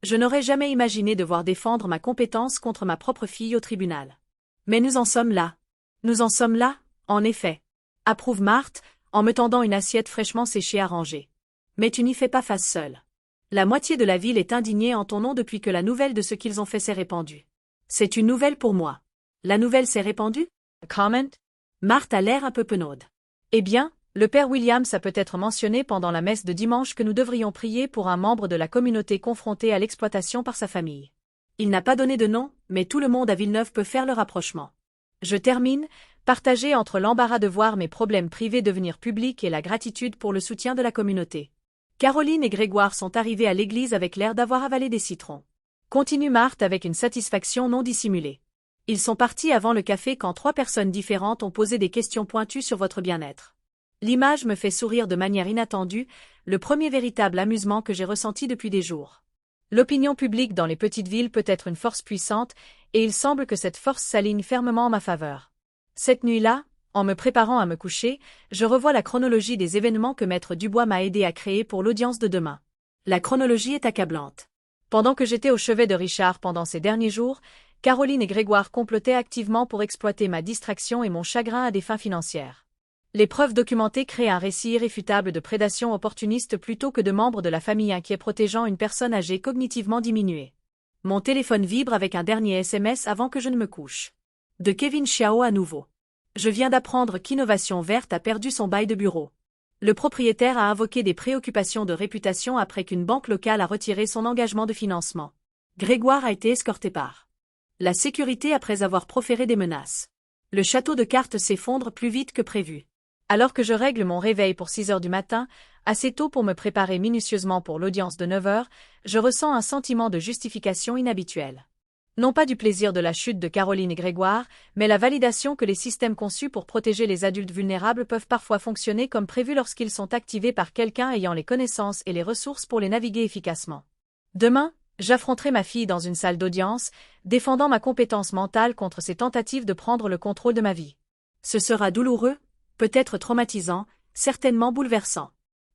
Je n'aurais jamais imaginé devoir défendre ma compétence contre ma propre fille au tribunal. Mais nous en sommes là. Nous en sommes là, en effet. Approuve Marthe, en me tendant une assiette fraîchement séchée à ranger. Mais tu n'y fais pas face seule. La moitié de la ville est indignée en ton nom depuis que la nouvelle de ce qu'ils ont fait s'est répandue. C'est une nouvelle pour moi. La nouvelle s'est répandue? Comment? Marthe a l'air un peu penaude. Eh bien, le père Williams a peut-être mentionné pendant la messe de dimanche que nous devrions prier pour un membre de la communauté confronté à l'exploitation par sa famille. Il n'a pas donné de nom, mais tout le monde à Villeneuve peut faire le rapprochement. Je termine, partagé entre l'embarras de voir mes problèmes privés devenir publics et la gratitude pour le soutien de la communauté. Caroline et Grégoire sont arrivés à l'église avec l'air d'avoir avalé des citrons. Continue Marthe avec une satisfaction non dissimulée. Ils sont partis avant le café quand 3 personnes différentes ont posé des questions pointues sur votre bien-être. L'image me fait sourire de manière inattendue, le premier véritable amusement que j'ai ressenti depuis des jours. L'opinion publique dans les petites villes peut être une force puissante, et il semble que cette force s'aligne fermement en ma faveur. Cette nuit-là, en me préparant à me coucher, je revois la chronologie des événements que Maître Dubois m'a aidé à créer pour l'audience de demain. La chronologie est accablante. Pendant que j'étais au chevet de Richard pendant ces derniers jours, Caroline et Grégoire complotaient activement pour exploiter ma distraction et mon chagrin à des fins financières. Les preuves documentées créent un récit irréfutable de prédation opportuniste plutôt que de membres de la famille inquiets protégeant une personne âgée cognitivement diminuée. Mon téléphone vibre avec un dernier SMS avant que je ne me couche. De Kevin Xiao à nouveau. Je viens d'apprendre qu'Innovation Verte a perdu son bail de bureau. Le propriétaire a invoqué des préoccupations de réputation après qu'une banque locale a retiré son engagement de financement. Grégoire a été escorté par la sécurité après avoir proféré des menaces. Le château de cartes s'effondre plus vite que prévu. Alors que je règle mon réveil pour 6 heures du matin, assez tôt pour me préparer minutieusement pour l'audience de 9 heures, je ressens un sentiment de justification inhabituel. Non pas du plaisir de la chute de Caroline et Grégoire, mais la validation que les systèmes conçus pour protéger les adultes vulnérables peuvent parfois fonctionner comme prévu lorsqu'ils sont activés par quelqu'un ayant les connaissances et les ressources pour les naviguer efficacement. Demain, j'affronterai ma fille dans une salle d'audience, défendant ma compétence mentale contre ses tentatives de prendre le contrôle de ma vie. Ce sera douloureux, peut-être traumatisant, certainement bouleversant.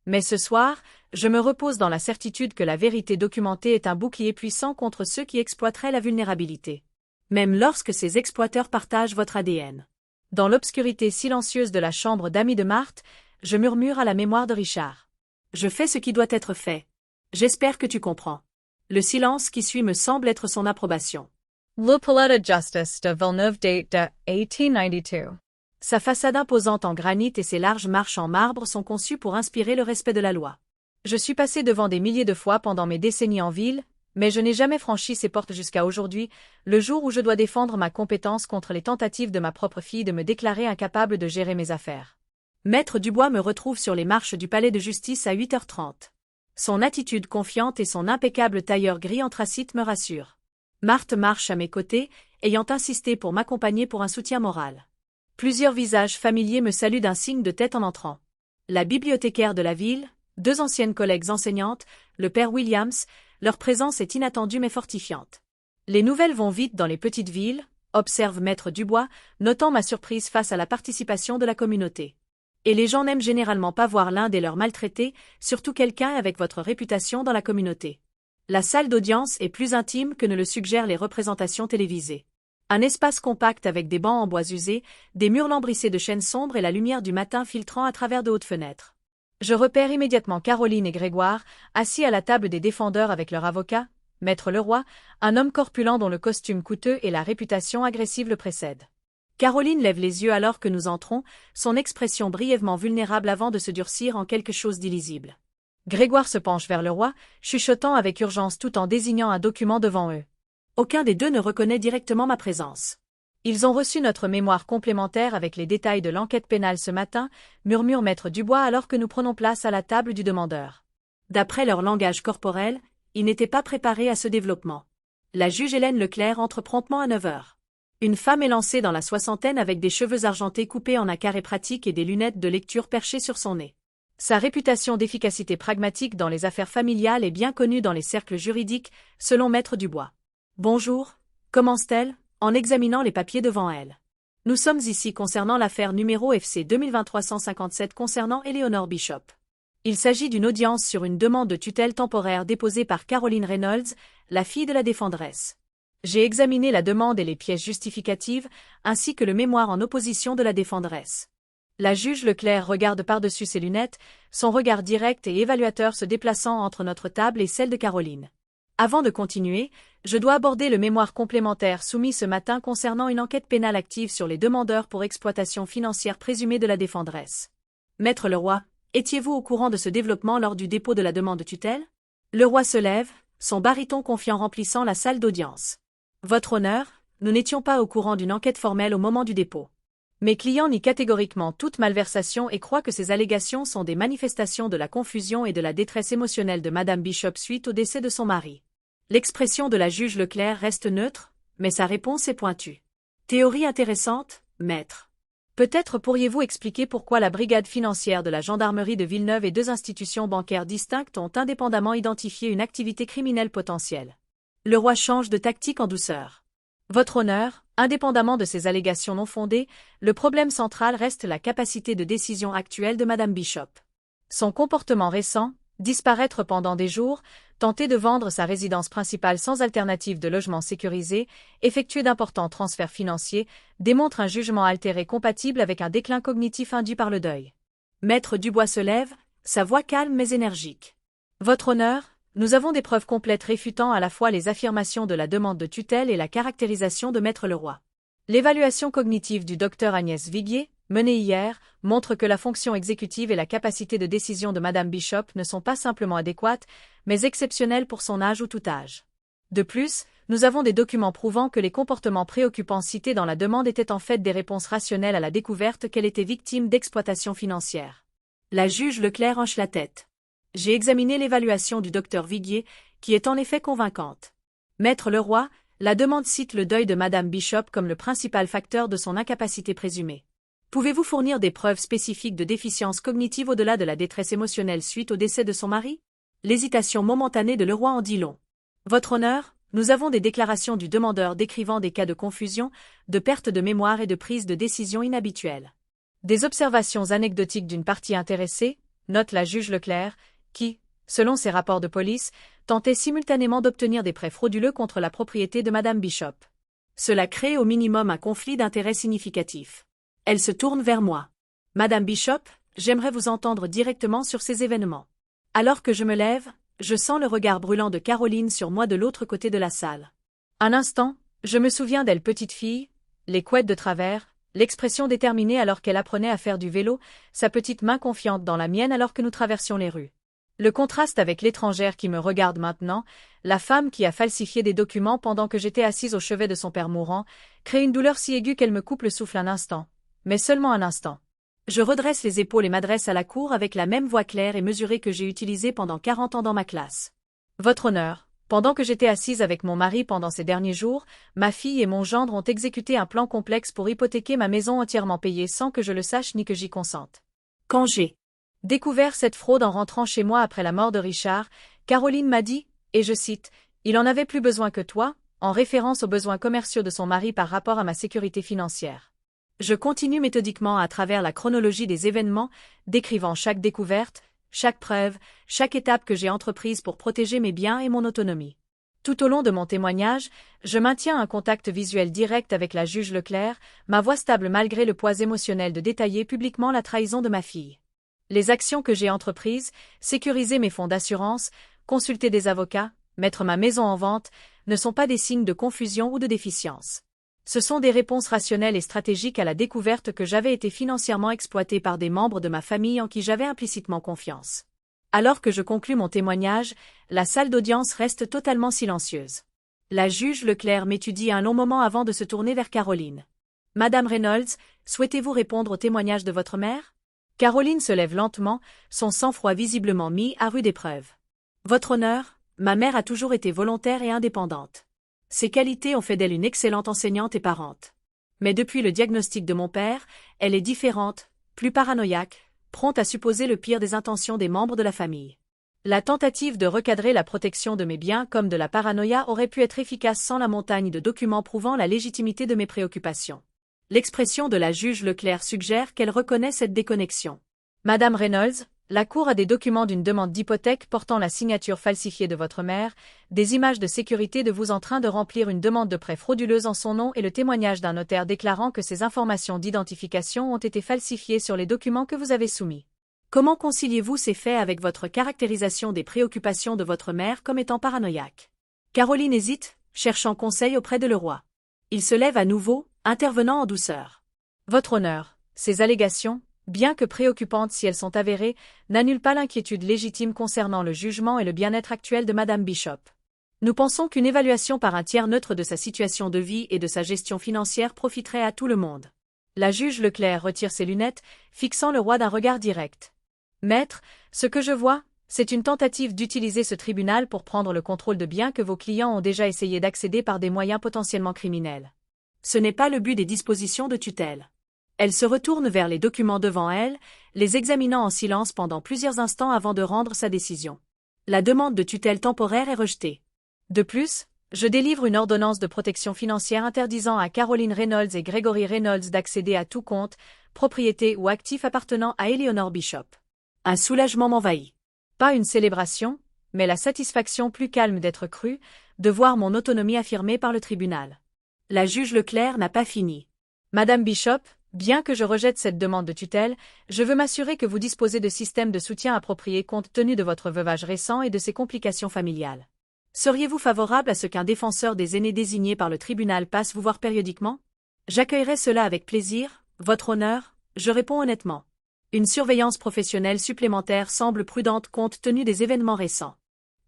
Mais ce soir, je me repose dans la certitude que la vérité documentée est un bouclier puissant contre ceux qui exploiteraient la vulnérabilité. Même lorsque ces exploiteurs partagent votre ADN. Dans l'obscurité silencieuse de la chambre d'amis de Marthe, je murmure à la mémoire de Richard. Je fais ce qui doit être fait. J'espère que tu comprends. Le silence qui suit me semble être son approbation. Le Palais de Justice de Villeneuve date de 1892. Sa façade imposante en granit et ses larges marches en marbre sont conçues pour inspirer le respect de la loi. Je suis passé devant des milliers de fois pendant mes décennies en ville, mais je n'ai jamais franchi ses portes jusqu'à aujourd'hui, le jour où je dois défendre ma compétence contre les tentatives de ma propre fille de me déclarer incapable de gérer mes affaires. Maître Dubois me retrouve sur les marches du palais de justice à 8h30. Son attitude confiante et son impeccable tailleur gris anthracite me rassurent. Marthe marche à mes côtés, ayant insisté pour m'accompagner pour un soutien moral. Plusieurs visages familiers me saluent d'un signe de tête en entrant. La bibliothécaire de la ville, 2 anciennes collègues enseignantes, le père Williams, leur présence est inattendue mais fortifiante. Les nouvelles vont vite dans les petites villes, observe Maître Dubois, notant ma surprise face à la participation de la communauté. Et les gens n'aiment généralement pas voir l'un des leurs maltraités, surtout quelqu'un avec votre réputation dans la communauté. La salle d'audience est plus intime que ne le suggèrent les représentations télévisées. Un espace compact avec des bancs en bois usés, des murs lambrissés de chênes sombres et la lumière du matin filtrant à travers de hautes fenêtres. Je repère immédiatement Caroline et Grégoire, assis à la table des défendeurs avec leur avocat, Maître Leroy, un homme corpulent dont le costume coûteux et la réputation agressive le précèdent. Caroline lève les yeux alors que nous entrons, son expression brièvement vulnérable avant de se durcir en quelque chose d'illisible. Grégoire se penche vers le roi, chuchotant avec urgence tout en désignant un document devant eux. Aucun des deux ne reconnaît directement ma présence. Ils ont reçu notre mémoire complémentaire avec les détails de l'enquête pénale ce matin, murmure Maître Dubois alors que nous prenons place à la table du demandeur. D'après leur langage corporel, ils n'étaient pas préparés à ce développement. La juge Hélène Leclerc entre promptement à 9 heures. Une femme élancée dans la soixantaine avec des cheveux argentés coupés en un carré pratique et des lunettes de lecture perchées sur son nez. Sa réputation d'efficacité pragmatique dans les affaires familiales est bien connue dans les cercles juridiques, selon Maître Dubois. « Bonjour », commence-t-elle, en examinant les papiers devant elle. « Nous sommes ici concernant l'affaire numéro FC 202357 concernant Eleanor Bishop. Il s'agit d'une audience sur une demande de tutelle temporaire déposée par Caroline Reynolds, la fille de la défenderesse. J'ai examiné la demande et les pièces justificatives, ainsi que le mémoire en opposition de la défenderesse. » La juge Leclerc regarde par-dessus ses lunettes, son regard direct et évaluateur se déplaçant entre notre table et celle de Caroline. Avant de continuer, je dois aborder le mémoire complémentaire soumis ce matin concernant une enquête pénale active sur les demandeurs pour exploitation financière présumée de la défenderesse. Maître Leroy, étiez-vous au courant de ce développement lors du dépôt de la demande de tutelle? Leroy se lève, son baryton confiant remplissant la salle d'audience. Votre honneur, nous n'étions pas au courant d'une enquête formelle au moment du dépôt. Mes clients nient catégoriquement toute malversation et croient que ces allégations sont des manifestations de la confusion et de la détresse émotionnelle de Madame Bishop suite au décès de son mari. L'expression de la juge Leclerc reste neutre, mais sa réponse est pointue. Théorie intéressante, maître. Peut-être pourriez-vous expliquer pourquoi la brigade financière de la gendarmerie de Villeneuve et 2 institutions bancaires distinctes ont indépendamment identifié une activité criminelle potentielle. Le roi change de tactique en douceur. Votre honneur, indépendamment de ces allégations non fondées, le problème central reste la capacité de décision actuelle de Madame Bishop. Son comportement récent, disparaître pendant des jours, tenter de vendre sa résidence principale sans alternative de logement sécurisé, effectuer d'importants transferts financiers, démontre un jugement altéré compatible avec un déclin cognitif induit par le deuil. Maître Dubois se lève, sa voix calme mais énergique. Votre honneur, nous avons des preuves complètes réfutant à la fois les affirmations de la demande de tutelle et la caractérisation de Maître Leroy. L'évaluation cognitive du docteur Agnès Viguier, menée hier, montre que la fonction exécutive et la capacité de décision de Madame Bishop ne sont pas simplement adéquates, mais exceptionnelles pour son âge ou tout âge. De plus, nous avons des documents prouvant que les comportements préoccupants cités dans la demande étaient en fait des réponses rationnelles à la découverte qu'elle était victime d'exploitation financière. La juge Leclerc hoche la tête. J'ai examiné l'évaluation du docteur Viguier, qui est en effet convaincante. Maître Leroy, la demande cite le deuil de Madame Bishop comme le principal facteur de son incapacité présumée. Pouvez-vous fournir des preuves spécifiques de déficience cognitive au-delà de la détresse émotionnelle suite au décès de son mari? L'hésitation momentanée de Leroy en dit long. Votre honneur, nous avons des déclarations du demandeur décrivant des cas de confusion, de perte de mémoire et de prise de décision inhabituelle. Des observations anecdotiques d'une partie intéressée, note la juge Leclerc, qui, selon ses rapports de police, tentait simultanément d'obtenir des prêts frauduleux contre la propriété de Madame Bishop. Cela crée au minimum un conflit d'intérêts significatif. Elle se tourne vers moi. Madame Bishop, j'aimerais vous entendre directement sur ces événements. Alors que je me lève, je sens le regard brûlant de Caroline sur moi de l'autre côté de la salle. Un instant, je me souviens d'elle petite fille, les couettes de travers, l'expression déterminée alors qu'elle apprenait à faire du vélo, sa petite main confiante dans la mienne alors que nous traversions les rues. Le contraste avec l'étrangère qui me regarde maintenant, la femme qui a falsifié des documents pendant que j'étais assise au chevet de son père mourant, crée une douleur si aiguë qu'elle me coupe le souffle un instant. Mais seulement un instant. Je redresse les épaules et m'adresse à la cour avec la même voix claire et mesurée que j'ai utilisée pendant 40 ans dans ma classe. Votre honneur, Pendant que j'étais assise avec mon mari pendant ces derniers jours, ma fille et mon gendre ont exécuté un plan complexe pour hypothéquer ma maison entièrement payée sans que je le sache ni que j'y consente. Quand j'ai découvert cette fraude en rentrant chez moi après la mort de Richard, Caroline m'a dit, et je cite, « Il en avait plus besoin que toi », en référence aux besoins commerciaux de son mari par rapport à ma sécurité financière. Je continue méthodiquement à travers la chronologie des événements, décrivant chaque découverte, chaque preuve, chaque étape que j'ai entreprise pour protéger mes biens et mon autonomie. Tout au long de mon témoignage, je maintiens un contact visuel direct avec la juge Leclerc, ma voix stable malgré le poids émotionnel de détailler publiquement la trahison de ma fille. Les actions que j'ai entreprises, sécuriser mes fonds d'assurance, consulter des avocats, mettre ma maison en vente, ne sont pas des signes de confusion ou de déficience. Ce sont des réponses rationnelles et stratégiques à la découverte que j'avais été financièrement exploitée par des membres de ma famille en qui j'avais implicitement confiance. Alors que je conclus mon témoignage, la salle d'audience reste totalement silencieuse. La juge Leclerc m'étudie un long moment avant de se tourner vers Caroline. « Madame Reynolds, souhaitez-vous répondre au témoignage de votre mère ?» Caroline se lève lentement, son sang-froid visiblement mis à rude épreuve. « Votre honneur, ma mère a toujours été volontaire et indépendante. Ses qualités ont fait d'elle une excellente enseignante et parente. Mais depuis le diagnostic de mon père, elle est différente, plus paranoïaque, prompte à supposer le pire des intentions des membres de la famille. La tentative de recadrer la protection de mes biens comme de la paranoïa aurait pu être efficace sans la montagne de documents prouvant la légitimité de mes préoccupations. L'expression de la juge Leclerc suggère qu'elle reconnaît cette déconnexion. Madame Reynolds, la Cour a des documents d'une demande d'hypothèque portant la signature falsifiée de votre mère, des images de sécurité de vous en train de remplir une demande de prêt frauduleuse en son nom et le témoignage d'un notaire déclarant que ces informations d'identification ont été falsifiées sur les documents que vous avez soumis. Comment conciliez-vous ces faits avec votre caractérisation des préoccupations de votre mère comme étant paranoïaque? Caroline hésite, cherchant conseil auprès de le roi. Il se lève à nouveau, intervenant en douceur. Votre honneur, ces allégations, bien que préoccupantes si elles sont avérées, n'annulent pas l'inquiétude légitime concernant le jugement et le bien-être actuel de Madame Bishop. Nous pensons qu'une évaluation par un tiers neutre de sa situation de vie et de sa gestion financière profiterait à tout le monde. La juge Leclerc retire ses lunettes, fixant le roi d'un regard direct. Maître, ce que je vois, c'est une tentative d'utiliser ce tribunal pour prendre le contrôle de biens que vos clients ont déjà essayé d'accéder par des moyens potentiellement criminels. Ce n'est pas le but des dispositions de tutelle. Elle se retourne vers les documents devant elle, les examinant en silence pendant plusieurs instants avant de rendre sa décision. La demande de tutelle temporaire est rejetée. De plus, je délivre une ordonnance de protection financière interdisant à Caroline Reynolds et Gregory Reynolds d'accéder à tout compte, propriété ou actif appartenant à Eleanor Bishop. Un soulagement m'envahit. Pas une célébration, mais la satisfaction plus calme d'être crue, de voir mon autonomie affirmée par le tribunal. La juge Leclerc n'a pas fini. Madame Bishop, bien que je rejette cette demande de tutelle, je veux m'assurer que vous disposez de systèmes de soutien appropriés compte tenu de votre veuvage récent et de ses complications familiales. Seriez-vous favorable à ce qu'un défenseur des aînés désigné par le tribunal passe vous voir périodiquement? J'accueillerai cela avec plaisir, votre honneur, je réponds honnêtement. Une surveillance professionnelle supplémentaire semble prudente compte tenu des événements récents.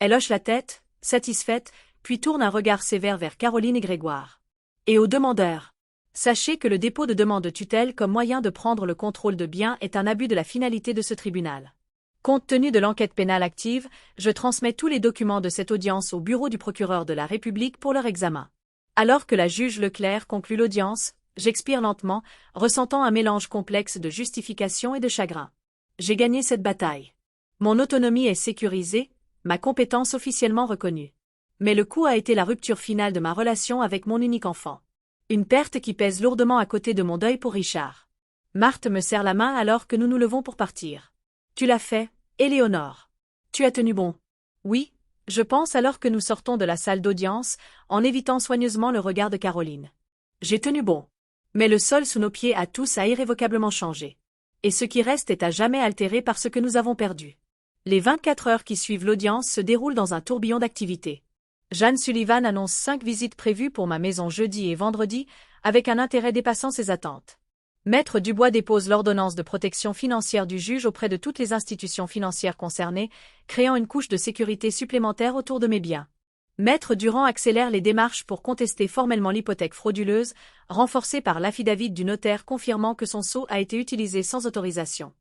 Elle hoche la tête, satisfaite, puis tourne un regard sévère vers Caroline et Grégoire. Et aux demandeurs. Sachez que le dépôt de demande de tutelle comme moyen de prendre le contrôle de biens est un abus de la finalité de ce tribunal. Compte tenu de l'enquête pénale active, je transmets tous les documents de cette audience au bureau du procureur de la République pour leur examen. Alors que la juge Leclerc conclut l'audience, j'expire lentement, ressentant un mélange complexe de justification et de chagrin. J'ai gagné cette bataille. Mon autonomie est sécurisée, ma compétence officiellement reconnue. Mais le coup a été la rupture finale de ma relation avec mon unique enfant. Une perte qui pèse lourdement à côté de mon deuil pour Richard. Marthe me serre la main alors que nous nous levons pour partir. Tu l'as fait, Éléonore. Tu as tenu bon. Oui, je pense alors que nous sortons de la salle d'audience, en évitant soigneusement le regard de Caroline. J'ai tenu bon. Mais le sol sous nos pieds à tous a irrévocablement changé. Et ce qui reste est à jamais altéré par ce que nous avons perdu. Les 24 heures qui suivent l'audience se déroulent dans un tourbillon d'activités. Jeanne Sullivan annonce 5 visites prévues pour ma maison jeudi et vendredi, avec un intérêt dépassant ses attentes. Maître Dubois dépose l'ordonnance de protection financière du juge auprès de toutes les institutions financières concernées, créant une couche de sécurité supplémentaire autour de mes biens. Maître Durand accélère les démarches pour contester formellement l'hypothèque frauduleuse, renforcée par l'affidavit du notaire confirmant que son sceau a été utilisé sans autorisation.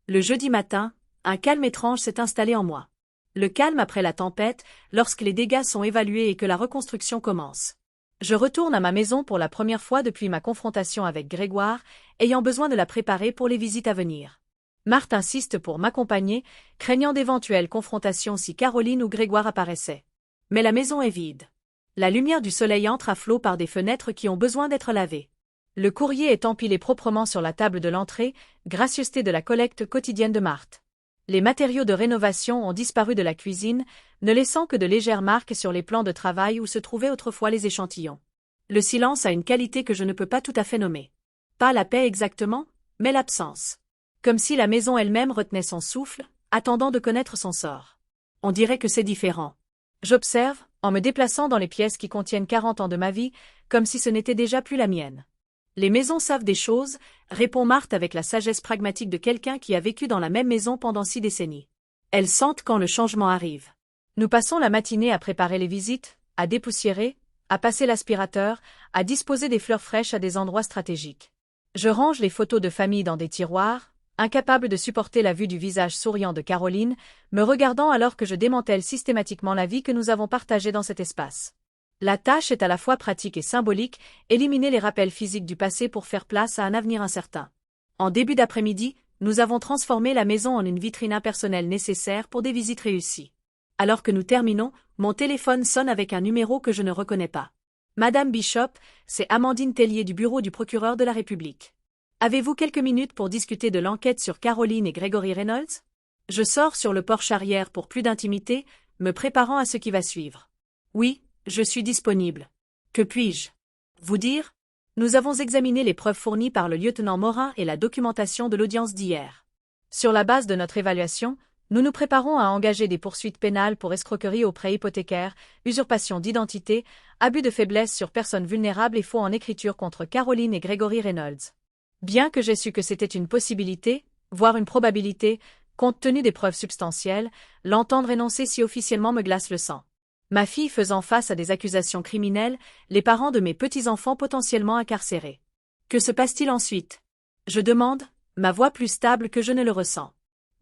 Le jeudi matin, un calme étrange s'est installé en moi. Le calme après la tempête, lorsque les dégâts sont évalués et que la reconstruction commence. Je retourne à ma maison pour la première fois depuis ma confrontation avec Grégoire, ayant besoin de la préparer pour les visites à venir. Marthe insiste pour m'accompagner, craignant d'éventuelles confrontations si Caroline ou Grégoire apparaissaient. Mais la maison est vide. La lumière du soleil entre à flot par des fenêtres qui ont besoin d'être lavées. Le courrier est empilé proprement sur la table de l'entrée, gracieuseté de la collecte quotidienne de Marthe. Les matériaux de rénovation ont disparu de la cuisine, ne laissant que de légères marques sur les plans de travail où se trouvaient autrefois les échantillons. Le silence a une qualité que je ne peux pas tout à fait nommer. Pas la paix exactement, mais l'absence. Comme si la maison elle-même retenait son souffle, attendant de connaître son sort. On dirait que c'est différent. J'observe, en me déplaçant dans les pièces qui contiennent 40 ans de ma vie, comme si ce n'était déjà plus la mienne. Les maisons savent des choses, répond Marthe avec la sagesse pragmatique de quelqu'un qui a vécu dans la même maison pendant 6 décennies. Elles sentent quand le changement arrive. Nous passons la matinée à préparer les visites, à dépoussiérer, à passer l'aspirateur, à disposer des fleurs fraîches à des endroits stratégiques. Je range les photos de famille dans des tiroirs, incapable de supporter la vue du visage souriant de Caroline, me regardant alors que je démantèle systématiquement la vie que nous avons partagée dans cet espace. La tâche est à la fois pratique et symbolique, éliminer les rappels physiques du passé pour faire place à un avenir incertain. En début d'après-midi, nous avons transformé la maison en une vitrine impersonnelle nécessaire pour des visites réussies. Alors que nous terminons, mon téléphone sonne avec un numéro que je ne reconnais pas. Madame Bishop, c'est Amandine Tellier du bureau du procureur de la République. Avez-vous quelques minutes pour discuter de l'enquête sur Caroline et Gregory Reynolds? Je sors sur le porche arrière pour plus d'intimité, me préparant à ce qui va suivre. Oui, je suis disponible. Que puis-je vous dire? Nous avons examiné les preuves fournies par le lieutenant Morin et la documentation de l'audience d'hier. Sur la base de notre évaluation, nous nous préparons à engager des poursuites pénales pour escroquerie au prêt hypothécaire, usurpation d'identité, abus de faiblesse sur personnes vulnérables et faux en écriture contre Caroline et Gregory Reynolds. Bien que j'aie su que c'était une possibilité, voire une probabilité, compte tenu des preuves substantielles, l'entendre énoncer si officiellement me glace le sang. Ma fille faisant face à des accusations criminelles, les parents de mes petits-enfants potentiellement incarcérés. Que se passe-t-il ensuite? Je demande, ma voix plus stable que je ne le ressens.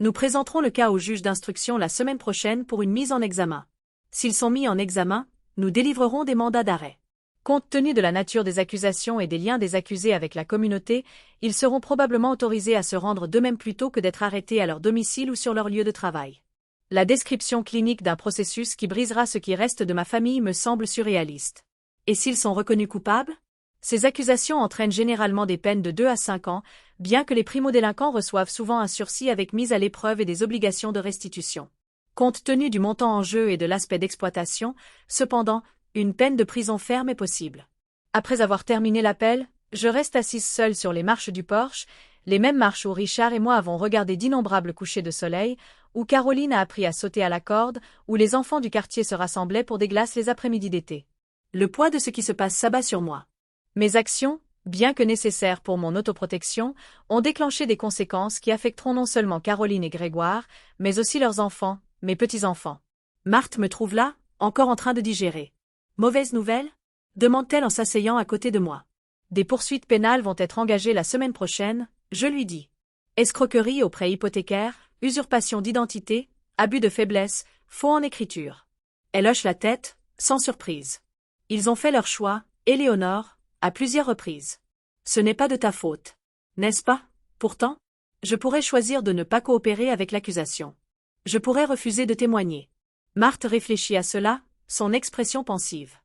Nous présenterons le cas au juge d'instruction la semaine prochaine pour une mise en examen. S'ils sont mis en examen, nous délivrerons des mandats d'arrêt. Compte tenu de la nature des accusations et des liens des accusés avec la communauté, ils seront probablement autorisés à se rendre d'eux-mêmes plutôt que d'être arrêtés à leur domicile ou sur leur lieu de travail. La description clinique d'un processus qui brisera ce qui reste de ma famille me semble surréaliste. Et s'ils sont reconnus coupables? Ces accusations entraînent généralement des peines de 2 à 5 ans, bien que les primo-délinquants reçoivent souvent un sursis avec mise à l'épreuve et des obligations de restitution. Compte tenu du montant en jeu et de l'aspect d'exploitation, cependant, une peine de prison ferme est possible. Après avoir terminé l'appel, je reste assise seule sur les marches du porche, les mêmes marches où Richard et moi avons regardé d'innombrables couchers de soleil, où Caroline a appris à sauter à la corde, où les enfants du quartier se rassemblaient pour des glaces les après-midi d'été. Le poids de ce qui se passe s'abat sur moi. Mes actions, bien que nécessaires pour mon autoprotection, ont déclenché des conséquences qui affecteront non seulement Caroline et Grégoire, mais aussi leurs enfants, mes petits-enfants. Marthe me trouve là, encore en train de digérer. Mauvaise nouvelle? Demande-t-elle en s'asseyant à côté de moi. Des poursuites pénales vont être engagées la semaine prochaine, je lui dis. Escroquerie au prêt hypothécaire, usurpation d'identité, abus de faiblesse, faux en écriture. Elle hoche la tête, sans surprise. Ils ont fait leur choix, Éléonore, à plusieurs reprises. Ce n'est pas de ta faute. N'est-ce pas? Pourtant, je pourrais choisir de ne pas coopérer avec l'accusation. Je pourrais refuser de témoigner. Marthe réfléchit à cela, son expression pensive.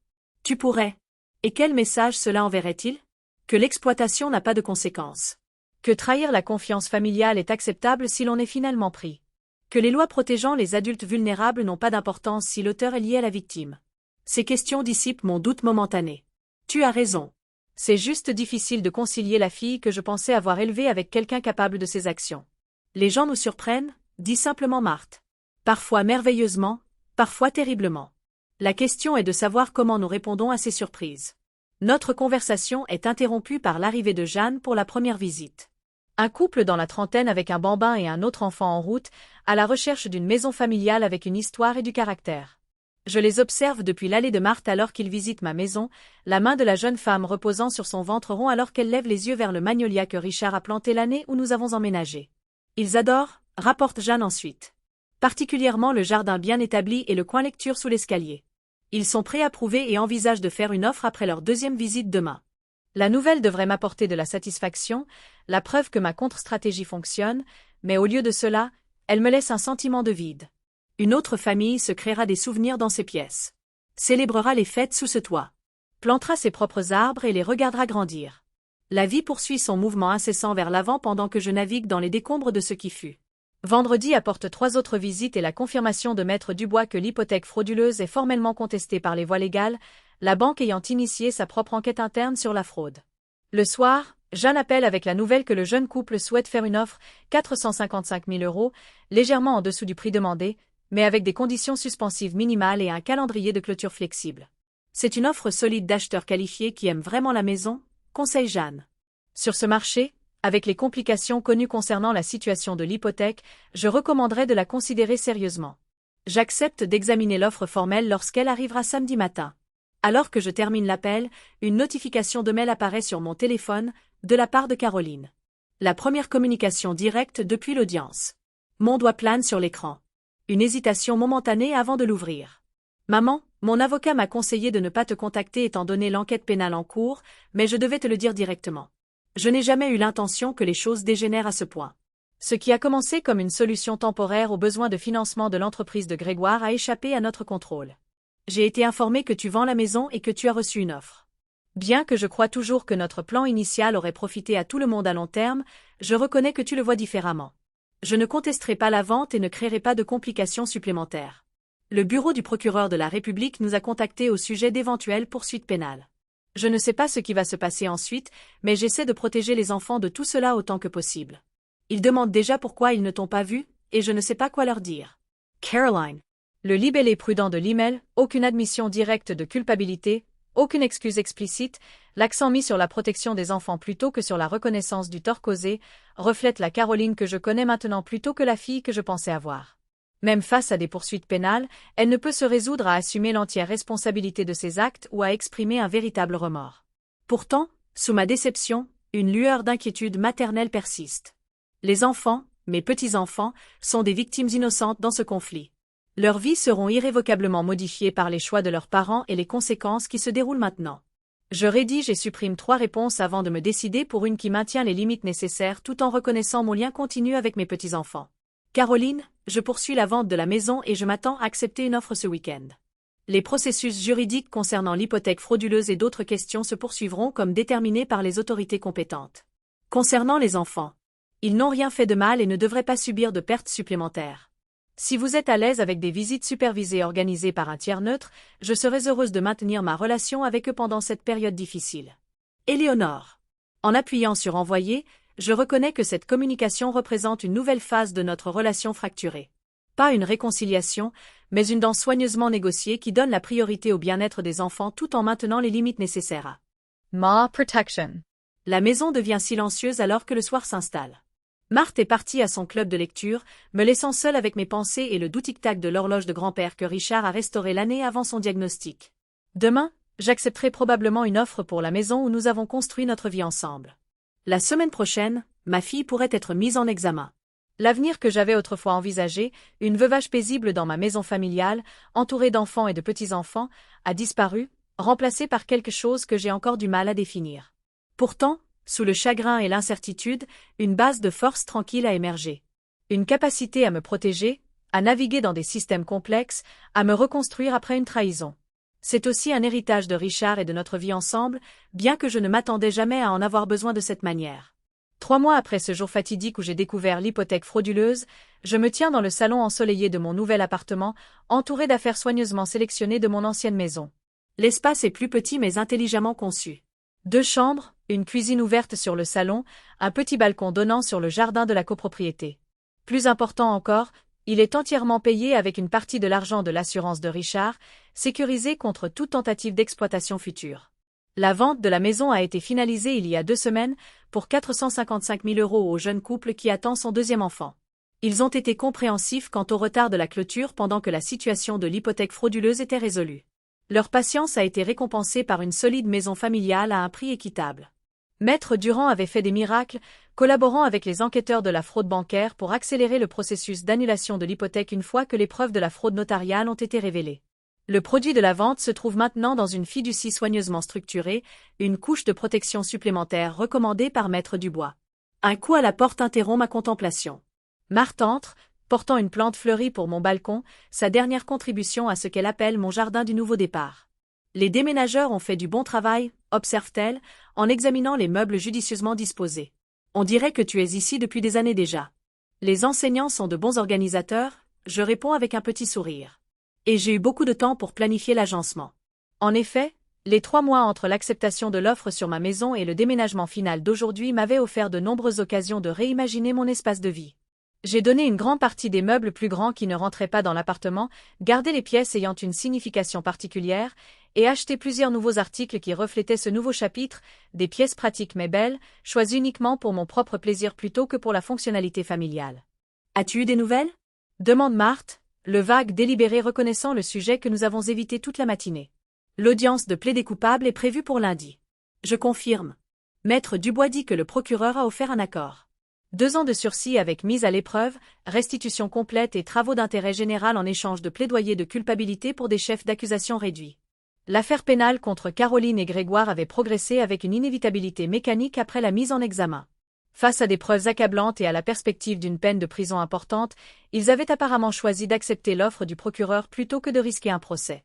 Tu pourrais. Et quel message cela enverrait-il? Que l'exploitation n'a pas de conséquences. Que trahir la confiance familiale est acceptable si l'on est finalement pris. Que les lois protégeant les adultes vulnérables n'ont pas d'importance si l'auteur est lié à la victime. Ces questions dissipent mon doute momentané. Tu as raison. C'est juste difficile de concilier la fille que je pensais avoir élevée avec quelqu'un capable de ses actions. Les gens nous surprennent, dit simplement Marthe. Parfois merveilleusement, parfois terriblement. La question est de savoir comment nous répondons à ces surprises. Notre conversation est interrompue par l'arrivée de Jeanne pour la première visite. Un couple dans la trentaine avec un bambin et un autre enfant en route, à la recherche d'une maison familiale avec une histoire et du caractère. Je les observe depuis l'allée de Marthe alors qu'ils visitent ma maison, la main de la jeune femme reposant sur son ventre rond alors qu'elle lève les yeux vers le magnolia que Richard a planté l'année où nous avons emménagé. Ils adorent, rapporte Jeanne ensuite. particulièrement le jardin bien établi et le coin lecture sous l'escalier. Ils sont préapprouvés et envisagent de faire une offre après leur deuxième visite demain. La nouvelle devrait m'apporter de la satisfaction, la preuve que ma contre-stratégie fonctionne, mais au lieu de cela, elle me laisse un sentiment de vide. Une autre famille se créera des souvenirs dans ces pièces. Célébrera les fêtes sous ce toit. Plantera ses propres arbres et les regardera grandir. La vie poursuit son mouvement incessant vers l'avant pendant que je navigue dans les décombres de ce qui fut. Vendredi apporte 3 autres visites et la confirmation de Maître Dubois que l'hypothèque frauduleuse est formellement contestée par les voies légales, la banque ayant initié sa propre enquête interne sur la fraude. Le soir, Jeanne appelle avec la nouvelle que le jeune couple souhaite faire une offre 455 000 €, légèrement en dessous du prix demandé, mais avec des conditions suspensives minimales et un calendrier de clôture flexible. C'est une offre solide d'acheteurs qualifiés qui aiment vraiment la maison, conseille Jeanne. Sur ce marché, avec les complications connues concernant la situation de l'hypothèque, je recommanderais de la considérer sérieusement. J'accepte d'examiner l'offre formelle lorsqu'elle arrivera samedi matin. Alors que je termine l'appel, une notification de mail apparaît sur mon téléphone, de la part de Caroline. La première communication directe depuis l'audience. Mon doigt plane sur l'écran. Une hésitation momentanée avant de l'ouvrir. Maman, mon avocat m'a conseillé de ne pas te contacter étant donné l'enquête pénale en cours, mais je devais te le dire directement. Je n'ai jamais eu l'intention que les choses dégénèrent à ce point. Ce qui a commencé comme une solution temporaire aux besoins de financement de l'entreprise de Grégoire a échappé à notre contrôle. J'ai été informé que tu vends la maison et que tu as reçu une offre. Bien que je croie toujours que notre plan initial aurait profité à tout le monde à long terme, je reconnais que tu le vois différemment. Je ne contesterai pas la vente et ne créerai pas de complications supplémentaires. Le bureau du procureur de la République nous a contactés au sujet d'éventuelles poursuites pénales. Je ne sais pas ce qui va se passer ensuite, mais j'essaie de protéger les enfants de tout cela autant que possible. Ils demandent déjà pourquoi ils ne t'ont pas vu, et je ne sais pas quoi leur dire. Caroline. Le libellé prudent de l'email, aucune admission directe de culpabilité, aucune excuse explicite, l'accent mis sur la protection des enfants plutôt que sur la reconnaissance du tort causé, reflète la Caroline que je connais maintenant plutôt que la fille que je pensais avoir. Même face à des poursuites pénales, elle ne peut se résoudre à assumer l'entière responsabilité de ses actes ou à exprimer un véritable remords. Pourtant, sous ma déception, une lueur d'inquiétude maternelle persiste. Les enfants, mes petits-enfants, sont des victimes innocentes dans ce conflit. Leurs vies seront irrévocablement modifiées par les choix de leurs parents et les conséquences qui se déroulent maintenant. Je rédige et supprime 3 réponses avant de me décider pour une qui maintient les limites nécessaires tout en reconnaissant mon lien continu avec mes petits-enfants. Caroline, je poursuis la vente de la maison et je m'attends à accepter une offre ce week-end. Les processus juridiques concernant l'hypothèque frauduleuse et d'autres questions se poursuivront comme déterminés par les autorités compétentes. Concernant les enfants, ils n'ont rien fait de mal et ne devraient pas subir de pertes supplémentaires. Si vous êtes à l'aise avec des visites supervisées organisées par un tiers neutre, je serais heureuse de maintenir ma relation avec eux pendant cette période difficile. Éléonore. En appuyant sur envoyer, je reconnais que cette communication représente une nouvelle phase de notre relation fracturée. Pas une réconciliation, mais une danse soigneusement négociée qui donne la priorité au bien-être des enfants tout en maintenant les limites nécessaires à Ma protection. La maison devient silencieuse alors que le soir s'installe. Marthe est partie à son club de lecture, me laissant seule avec mes pensées et le doux tic-tac de l'horloge de grand-père que Richard a restauré l'année avant son diagnostic. Demain, j'accepterai probablement une offre pour la maison où nous avons construit notre vie ensemble. La semaine prochaine, ma fille pourrait être mise en examen. L'avenir que j'avais autrefois envisagé, une veuvage paisible dans ma maison familiale, entourée d'enfants et de petits-enfants, a disparu, remplacé par quelque chose que j'ai encore du mal à définir. Pourtant, sous le chagrin et l'incertitude, une base de force tranquille a émergé. Une capacité à me protéger, à naviguer dans des systèmes complexes, à me reconstruire après une trahison. C'est aussi un héritage de Richard et de notre vie ensemble, bien que je ne m'attendais jamais à en avoir besoin de cette manière. 3 mois après ce jour fatidique où j'ai découvert l'hypothèque frauduleuse, je me tiens dans le salon ensoleillé de mon nouvel appartement, entouré d'affaires soigneusement sélectionnées de mon ancienne maison. L'espace est plus petit mais intelligemment conçu. 2 chambres, une cuisine ouverte sur le salon, un petit balcon donnant sur le jardin de la copropriété. Plus important encore, il est entièrement payé avec une partie de l'argent de l'assurance de Richard, sécurisé contre toute tentative d'exploitation future. La vente de la maison a été finalisée il y a 2 semaines pour 455 000 € au jeune couple qui attend son 2e enfant. Ils ont été compréhensifs quant au retard de la clôture pendant que la situation de l'hypothèque frauduleuse était résolue. Leur patience a été récompensée par une solide maison familiale à un prix équitable. Maître Durand avait fait des miracles, collaborant avec les enquêteurs de la fraude bancaire pour accélérer le processus d'annulation de l'hypothèque une fois que les preuves de la fraude notariale ont été révélées. Le produit de la vente se trouve maintenant dans une fiducie soigneusement structurée, une couche de protection supplémentaire recommandée par Maître Dubois. Un coup à la porte interrompt ma contemplation. Marthe entre, portant une plante fleurie pour mon balcon, sa dernière contribution à ce qu'elle appelle mon jardin du nouveau départ. Les déménageurs ont fait du bon travail, observe-t-elle, en examinant les meubles judicieusement disposés. On dirait que tu es ici depuis des années déjà. Les enseignants sont de bons organisateurs, je réponds avec un petit sourire. Et j'ai eu beaucoup de temps pour planifier l'agencement. En effet, les 3 mois entre l'acceptation de l'offre sur ma maison et le déménagement final d'aujourd'hui m'avaient offert de nombreuses occasions de réimaginer mon espace de vie. J'ai donné une grande partie des meubles plus grands qui ne rentraient pas dans l'appartement, gardé les pièces ayant une signification particulière, et acheté plusieurs nouveaux articles qui reflétaient ce nouveau chapitre, des pièces pratiques mais belles, choisies uniquement pour mon propre plaisir plutôt que pour la fonctionnalité familiale. As-tu eu des nouvelles? Demande Marthe, le vague délibéré reconnaissant le sujet que nous avons évité toute la matinée. L'audience de plaider coupable est prévue pour lundi. Je confirme. Maître Dubois dit que le procureur a offert un accord. 2 ans de sursis avec mise à l'épreuve, restitution complète et travaux d'intérêt général en échange de plaidoyer de culpabilité pour des chefs d'accusation réduits. L'affaire pénale contre Caroline et Grégoire avait progressé avec une inévitabilité mécanique après la mise en examen. Face à des preuves accablantes et à la perspective d'une peine de prison importante, ils avaient apparemment choisi d'accepter l'offre du procureur plutôt que de risquer un procès.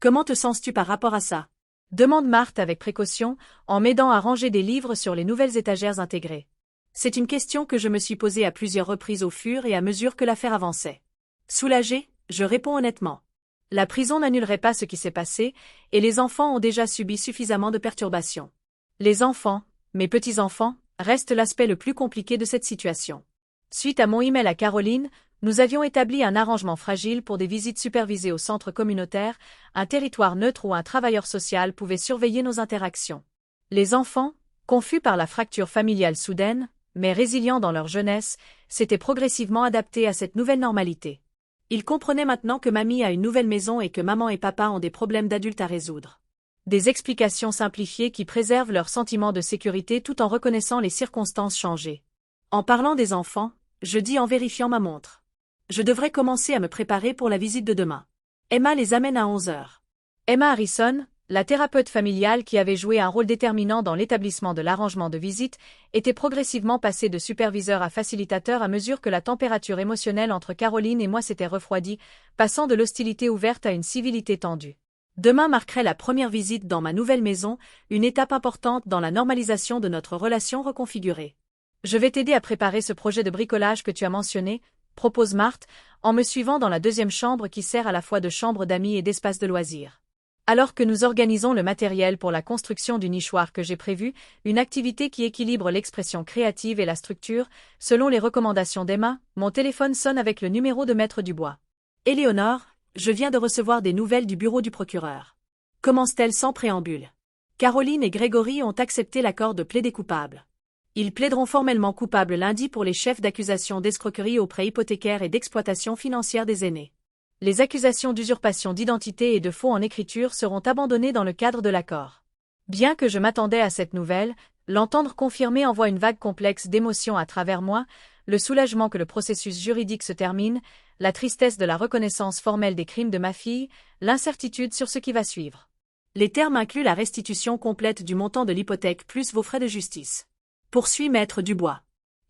Comment te sens-tu par rapport à ça? Demande Marthe avec précaution, en m'aidant à ranger des livres sur les nouvelles étagères intégrées. C'est une question que je me suis posée à plusieurs reprises au fur et à mesure que l'affaire avançait. Soulagée, je réponds honnêtement. La prison n'annulerait pas ce qui s'est passé, et les enfants ont déjà subi suffisamment de perturbations. Les enfants, mes petits-enfants, restent l'aspect le plus compliqué de cette situation. Suite à mon email à Caroline, nous avions établi un arrangement fragile pour des visites supervisées au centre communautaire, un territoire neutre où un travailleur social pouvait surveiller nos interactions. Les enfants, confus par la fracture familiale soudaine, mais résilients dans leur jeunesse, s'étaient progressivement adaptés à cette nouvelle normalité. Ils comprenaient maintenant que mamie a une nouvelle maison et que maman et papa ont des problèmes d'adultes à résoudre. Des explications simplifiées qui préservent leur sentiment de sécurité tout en reconnaissant les circonstances changées. En parlant des enfants, je dis en vérifiant ma montre. Je devrais commencer à me préparer pour la visite de demain. Emma les amène à 11h. Emma Harrison, la thérapeute familiale qui avait joué un rôle déterminant dans l'établissement de l'arrangement de visite, était progressivement passée de superviseur à facilitateur à mesure que la température émotionnelle entre Caroline et moi s'était refroidie, passant de l'hostilité ouverte à une civilité tendue. Demain marquerait la première visite dans ma nouvelle maison, une étape importante dans la normalisation de notre relation reconfigurée. Je vais t'aider à préparer ce projet de bricolage que tu as mentionné, propose Marthe, en me suivant dans la 2e chambre qui sert à la fois de chambre d'amis et d'espace de loisirs. Alors que nous organisons le matériel pour la construction du nichoir que j'ai prévu, une activité qui équilibre l'expression créative et la structure, selon les recommandations d'Emma, mon téléphone sonne avec le numéro de Maître Dubois. Éléonore, je viens de recevoir des nouvelles du bureau du procureur. Commence-t-elle sans préambule. Caroline et Grégory ont accepté l'accord de plaider coupable. Ils plaideront formellement coupables lundi pour les chefs d'accusation d'escroquerie aux prêts hypothécaires et d'exploitation financière des aînés. Les accusations d'usurpation d'identité et de faux en écriture seront abandonnées dans le cadre de l'accord. Bien que je m'attendais à cette nouvelle, l'entendre confirmer envoie une vague complexe d'émotions à travers moi, le soulagement que le processus juridique se termine, la tristesse de la reconnaissance formelle des crimes de ma fille, l'incertitude sur ce qui va suivre. Les termes incluent la restitution complète du montant de l'hypothèque plus vos frais de justice. Poursuit Maître Dubois.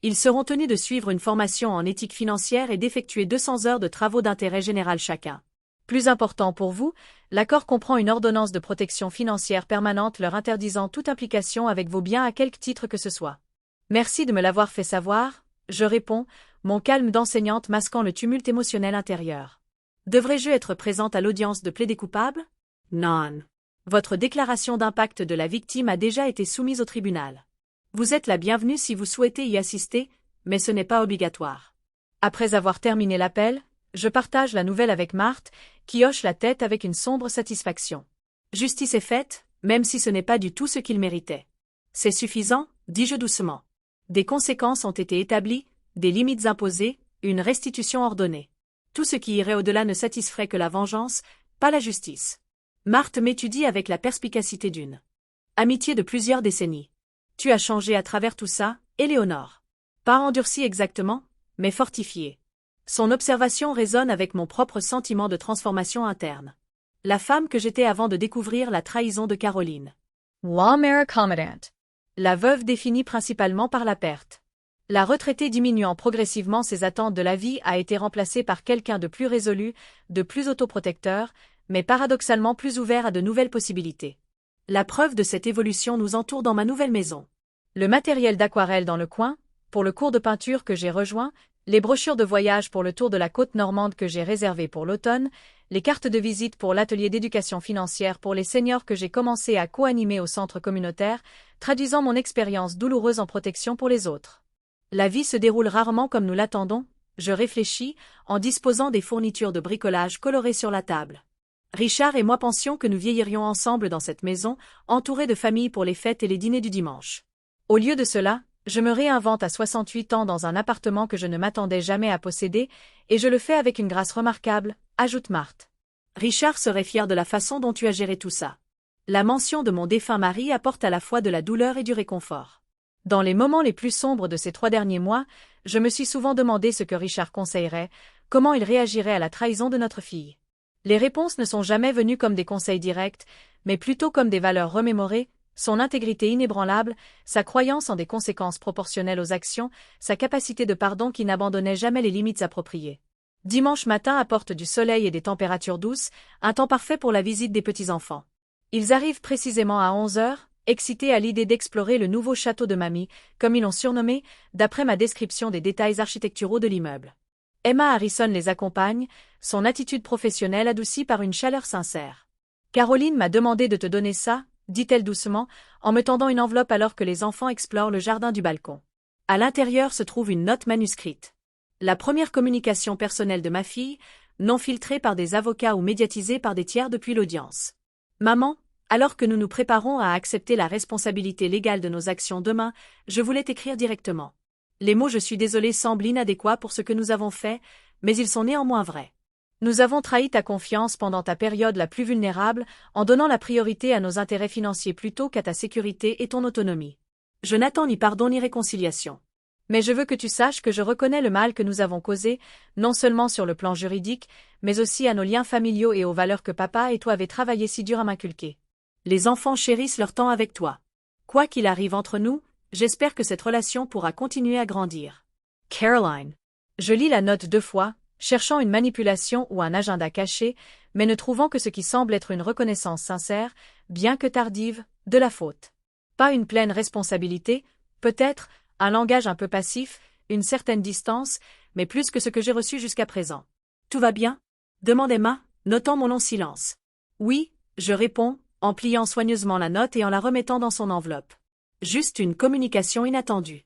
Ils seront tenus de suivre une formation en éthique financière et d'effectuer 200 heures de travaux d'intérêt général chacun. Plus important pour vous, l'accord comprend une ordonnance de protection financière permanente leur interdisant toute implication avec vos biens à quelque titre que ce soit. Merci de me l'avoir fait savoir, je réponds, mon calme d'enseignante masquant le tumulte émotionnel intérieur. Devrais-je être présente à l'audience de plaider coupable? Non. Votre déclaration d'impact de la victime a déjà été soumise au tribunal. Vous êtes la bienvenue si vous souhaitez y assister, mais ce n'est pas obligatoire. Après avoir terminé l'appel, je partage la nouvelle avec Marthe, qui hoche la tête avec une sombre satisfaction. Justice est faite, même si ce n'est pas du tout ce qu'il méritait. C'est suffisant, dis-je doucement. Des conséquences ont été établies, des limites imposées, une restitution ordonnée. Tout ce qui irait au-delà ne satisferait que la vengeance, pas la justice. Marthe m'étudie avec la perspicacité d'une amitié de plusieurs décennies. Tu as changé à travers tout ça, Éléonore. Pas endurcie exactement, mais fortifiée. Son observation résonne avec mon propre sentiment de transformation interne. La femme que j'étais avant de découvrir la trahison de Caroline. Wamera commandant. La veuve définie principalement par la perte. La retraitée diminuant progressivement ses attentes de la vie a été remplacée par quelqu'un de plus résolu, de plus autoprotecteur, mais paradoxalement plus ouvert à de nouvelles possibilités. La preuve de cette évolution nous entoure dans ma nouvelle maison. Le matériel d'aquarelle dans le coin, pour le cours de peinture que j'ai rejoint, les brochures de voyage pour le tour de la côte normande que j'ai réservé pour l'automne, les cartes de visite pour l'atelier d'éducation financière pour les seniors que j'ai commencé à co-animer au centre communautaire, traduisant mon expérience douloureuse en protection pour les autres. La vie se déroule rarement comme nous l'attendons, je réfléchis, en disposant des fournitures de bricolage colorées sur la table. Richard et moi pensions que nous vieillirions ensemble dans cette maison, entourés de familles pour les fêtes et les dîners du dimanche. Au lieu de cela, je me réinvente à 68 ans dans un appartement que je ne m'attendais jamais à posséder, et je le fais avec une grâce remarquable, ajoute Marthe. Richard serait fier de la façon dont tu as géré tout ça. La mention de mon défunt mari apporte à la fois de la douleur et du réconfort. Dans les moments les plus sombres de ces 3 derniers mois, je me suis souvent demandé ce que Richard conseillerait, comment il réagirait à la trahison de notre fille. Les réponses ne sont jamais venues comme des conseils directs, mais plutôt comme des valeurs remémorées, son intégrité inébranlable, sa croyance en des conséquences proportionnelles aux actions, sa capacité de pardon qui n'abandonnait jamais les limites appropriées. Dimanche matin apporte du soleil et des températures douces, un temps parfait pour la visite des petits-enfants. Ils arrivent précisément à 11 heures, excités à l'idée d'explorer le nouveau château de mamie, comme ils l'ont surnommé, d'après ma description des détails architecturaux de l'immeuble. Emma Harrison les accompagne, son attitude professionnelle adoucie par une chaleur sincère. Caroline m'a demandé de te donner ça, dit-elle doucement, en me tendant une enveloppe alors que les enfants explorent le jardin du balcon. À l'intérieur se trouve une note manuscrite. La première communication personnelle de ma fille, non filtrée par des avocats ou médiatisée par des tiers depuis l'audience. Maman, alors que nous nous préparons à accepter la responsabilité légale de nos actions demain, je voulais t'écrire directement. Les mots « je suis désolée » semblent inadéquats pour ce que nous avons fait, mais ils sont néanmoins vrais. Nous avons trahi ta confiance pendant ta période la plus vulnérable, en donnant la priorité à nos intérêts financiers plutôt qu'à ta sécurité et ton autonomie. Je n'attends ni pardon ni réconciliation. Mais je veux que tu saches que je reconnais le mal que nous avons causé, non seulement sur le plan juridique, mais aussi à nos liens familiaux et aux valeurs que papa et toi avez travaillé si dur à m'inculquer. Les enfants chérissent leur temps avec toi. Quoi qu'il arrive entre nous, j'espère que cette relation pourra continuer à grandir. Caroline. Je lis la note 2 fois, cherchant une manipulation ou un agenda caché, mais ne trouvant que ce qui semble être une reconnaissance sincère, bien que tardive, de la faute. Pas une pleine responsabilité, peut-être, un langage un peu passif, une certaine distance, mais plus que ce que j'ai reçu jusqu'à présent. Tout va bien? Demande Emma, notant mon long silence. Oui, je réponds, en pliant soigneusement la note et en la remettant dans son enveloppe. Juste une communication inattendue.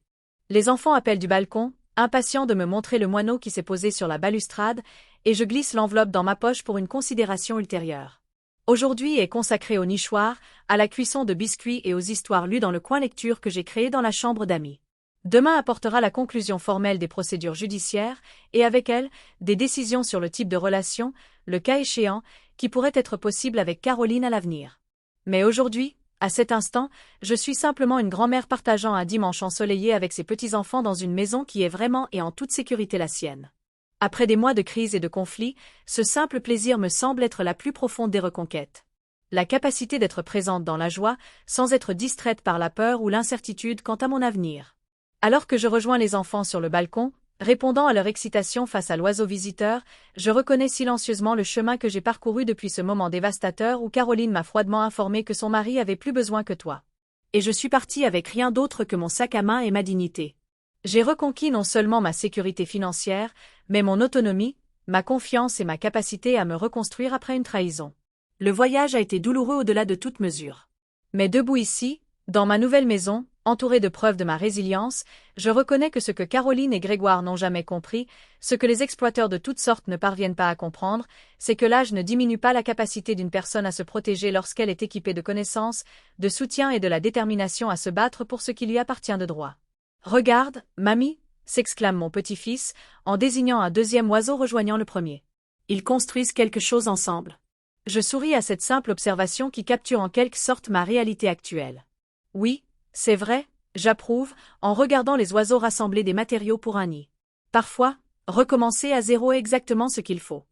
Les enfants appellent du balcon, impatients de me montrer le moineau qui s'est posé sur la balustrade, et je glisse l'enveloppe dans ma poche pour une considération ultérieure. Aujourd'hui est consacré au nichoir, à la cuisson de biscuits et aux histoires lues dans le coin lecture que j'ai créé dans la chambre d'amis. Demain apportera la conclusion formelle des procédures judiciaires, et avec elle, des décisions sur le type de relation, le cas échéant, qui pourrait être possible avec Caroline à l'avenir. Mais aujourd'hui, à cet instant, je suis simplement une grand-mère partageant un dimanche ensoleillé avec ses petits-enfants dans une maison qui est vraiment et en toute sécurité la sienne. Après des mois de crise et de conflits, ce simple plaisir me semble être la plus profonde des reconquêtes. La capacité d'être présente dans la joie, sans être distraite par la peur ou l'incertitude quant à mon avenir. Alors que je rejoins les enfants sur le balcon, répondant à leur excitation face à l'oiseau visiteur, je reconnais silencieusement le chemin que j'ai parcouru depuis ce moment dévastateur où Caroline m'a froidement informé que son mari avait plus besoin que toi. Et je suis partie avec rien d'autre que mon sac à main et ma dignité. J'ai reconquis non seulement ma sécurité financière, mais mon autonomie, ma confiance et ma capacité à me reconstruire après une trahison. Le voyage a été douloureux au-delà de toute mesure. Mais debout ici, dans ma nouvelle maison, entourée de preuves de ma résilience, je reconnais que ce que Caroline et Grégoire n'ont jamais compris, ce que les exploiteurs de toutes sortes ne parviennent pas à comprendre, c'est que l'âge ne diminue pas la capacité d'une personne à se protéger lorsqu'elle est équipée de connaissances, de soutien et de la détermination à se battre pour ce qui lui appartient de droit. « Regarde, mamie !» s'exclame mon petit-fils, en désignant un deuxième oiseau rejoignant le premier. Ils construisent quelque chose ensemble. Je souris à cette simple observation qui capture en quelque sorte ma réalité actuelle. Oui, c'est vrai, J'approuve, en regardant les oiseaux rassembler des matériaux pour un nid. Parfois, recommencer à zéro est exactement ce qu'il faut.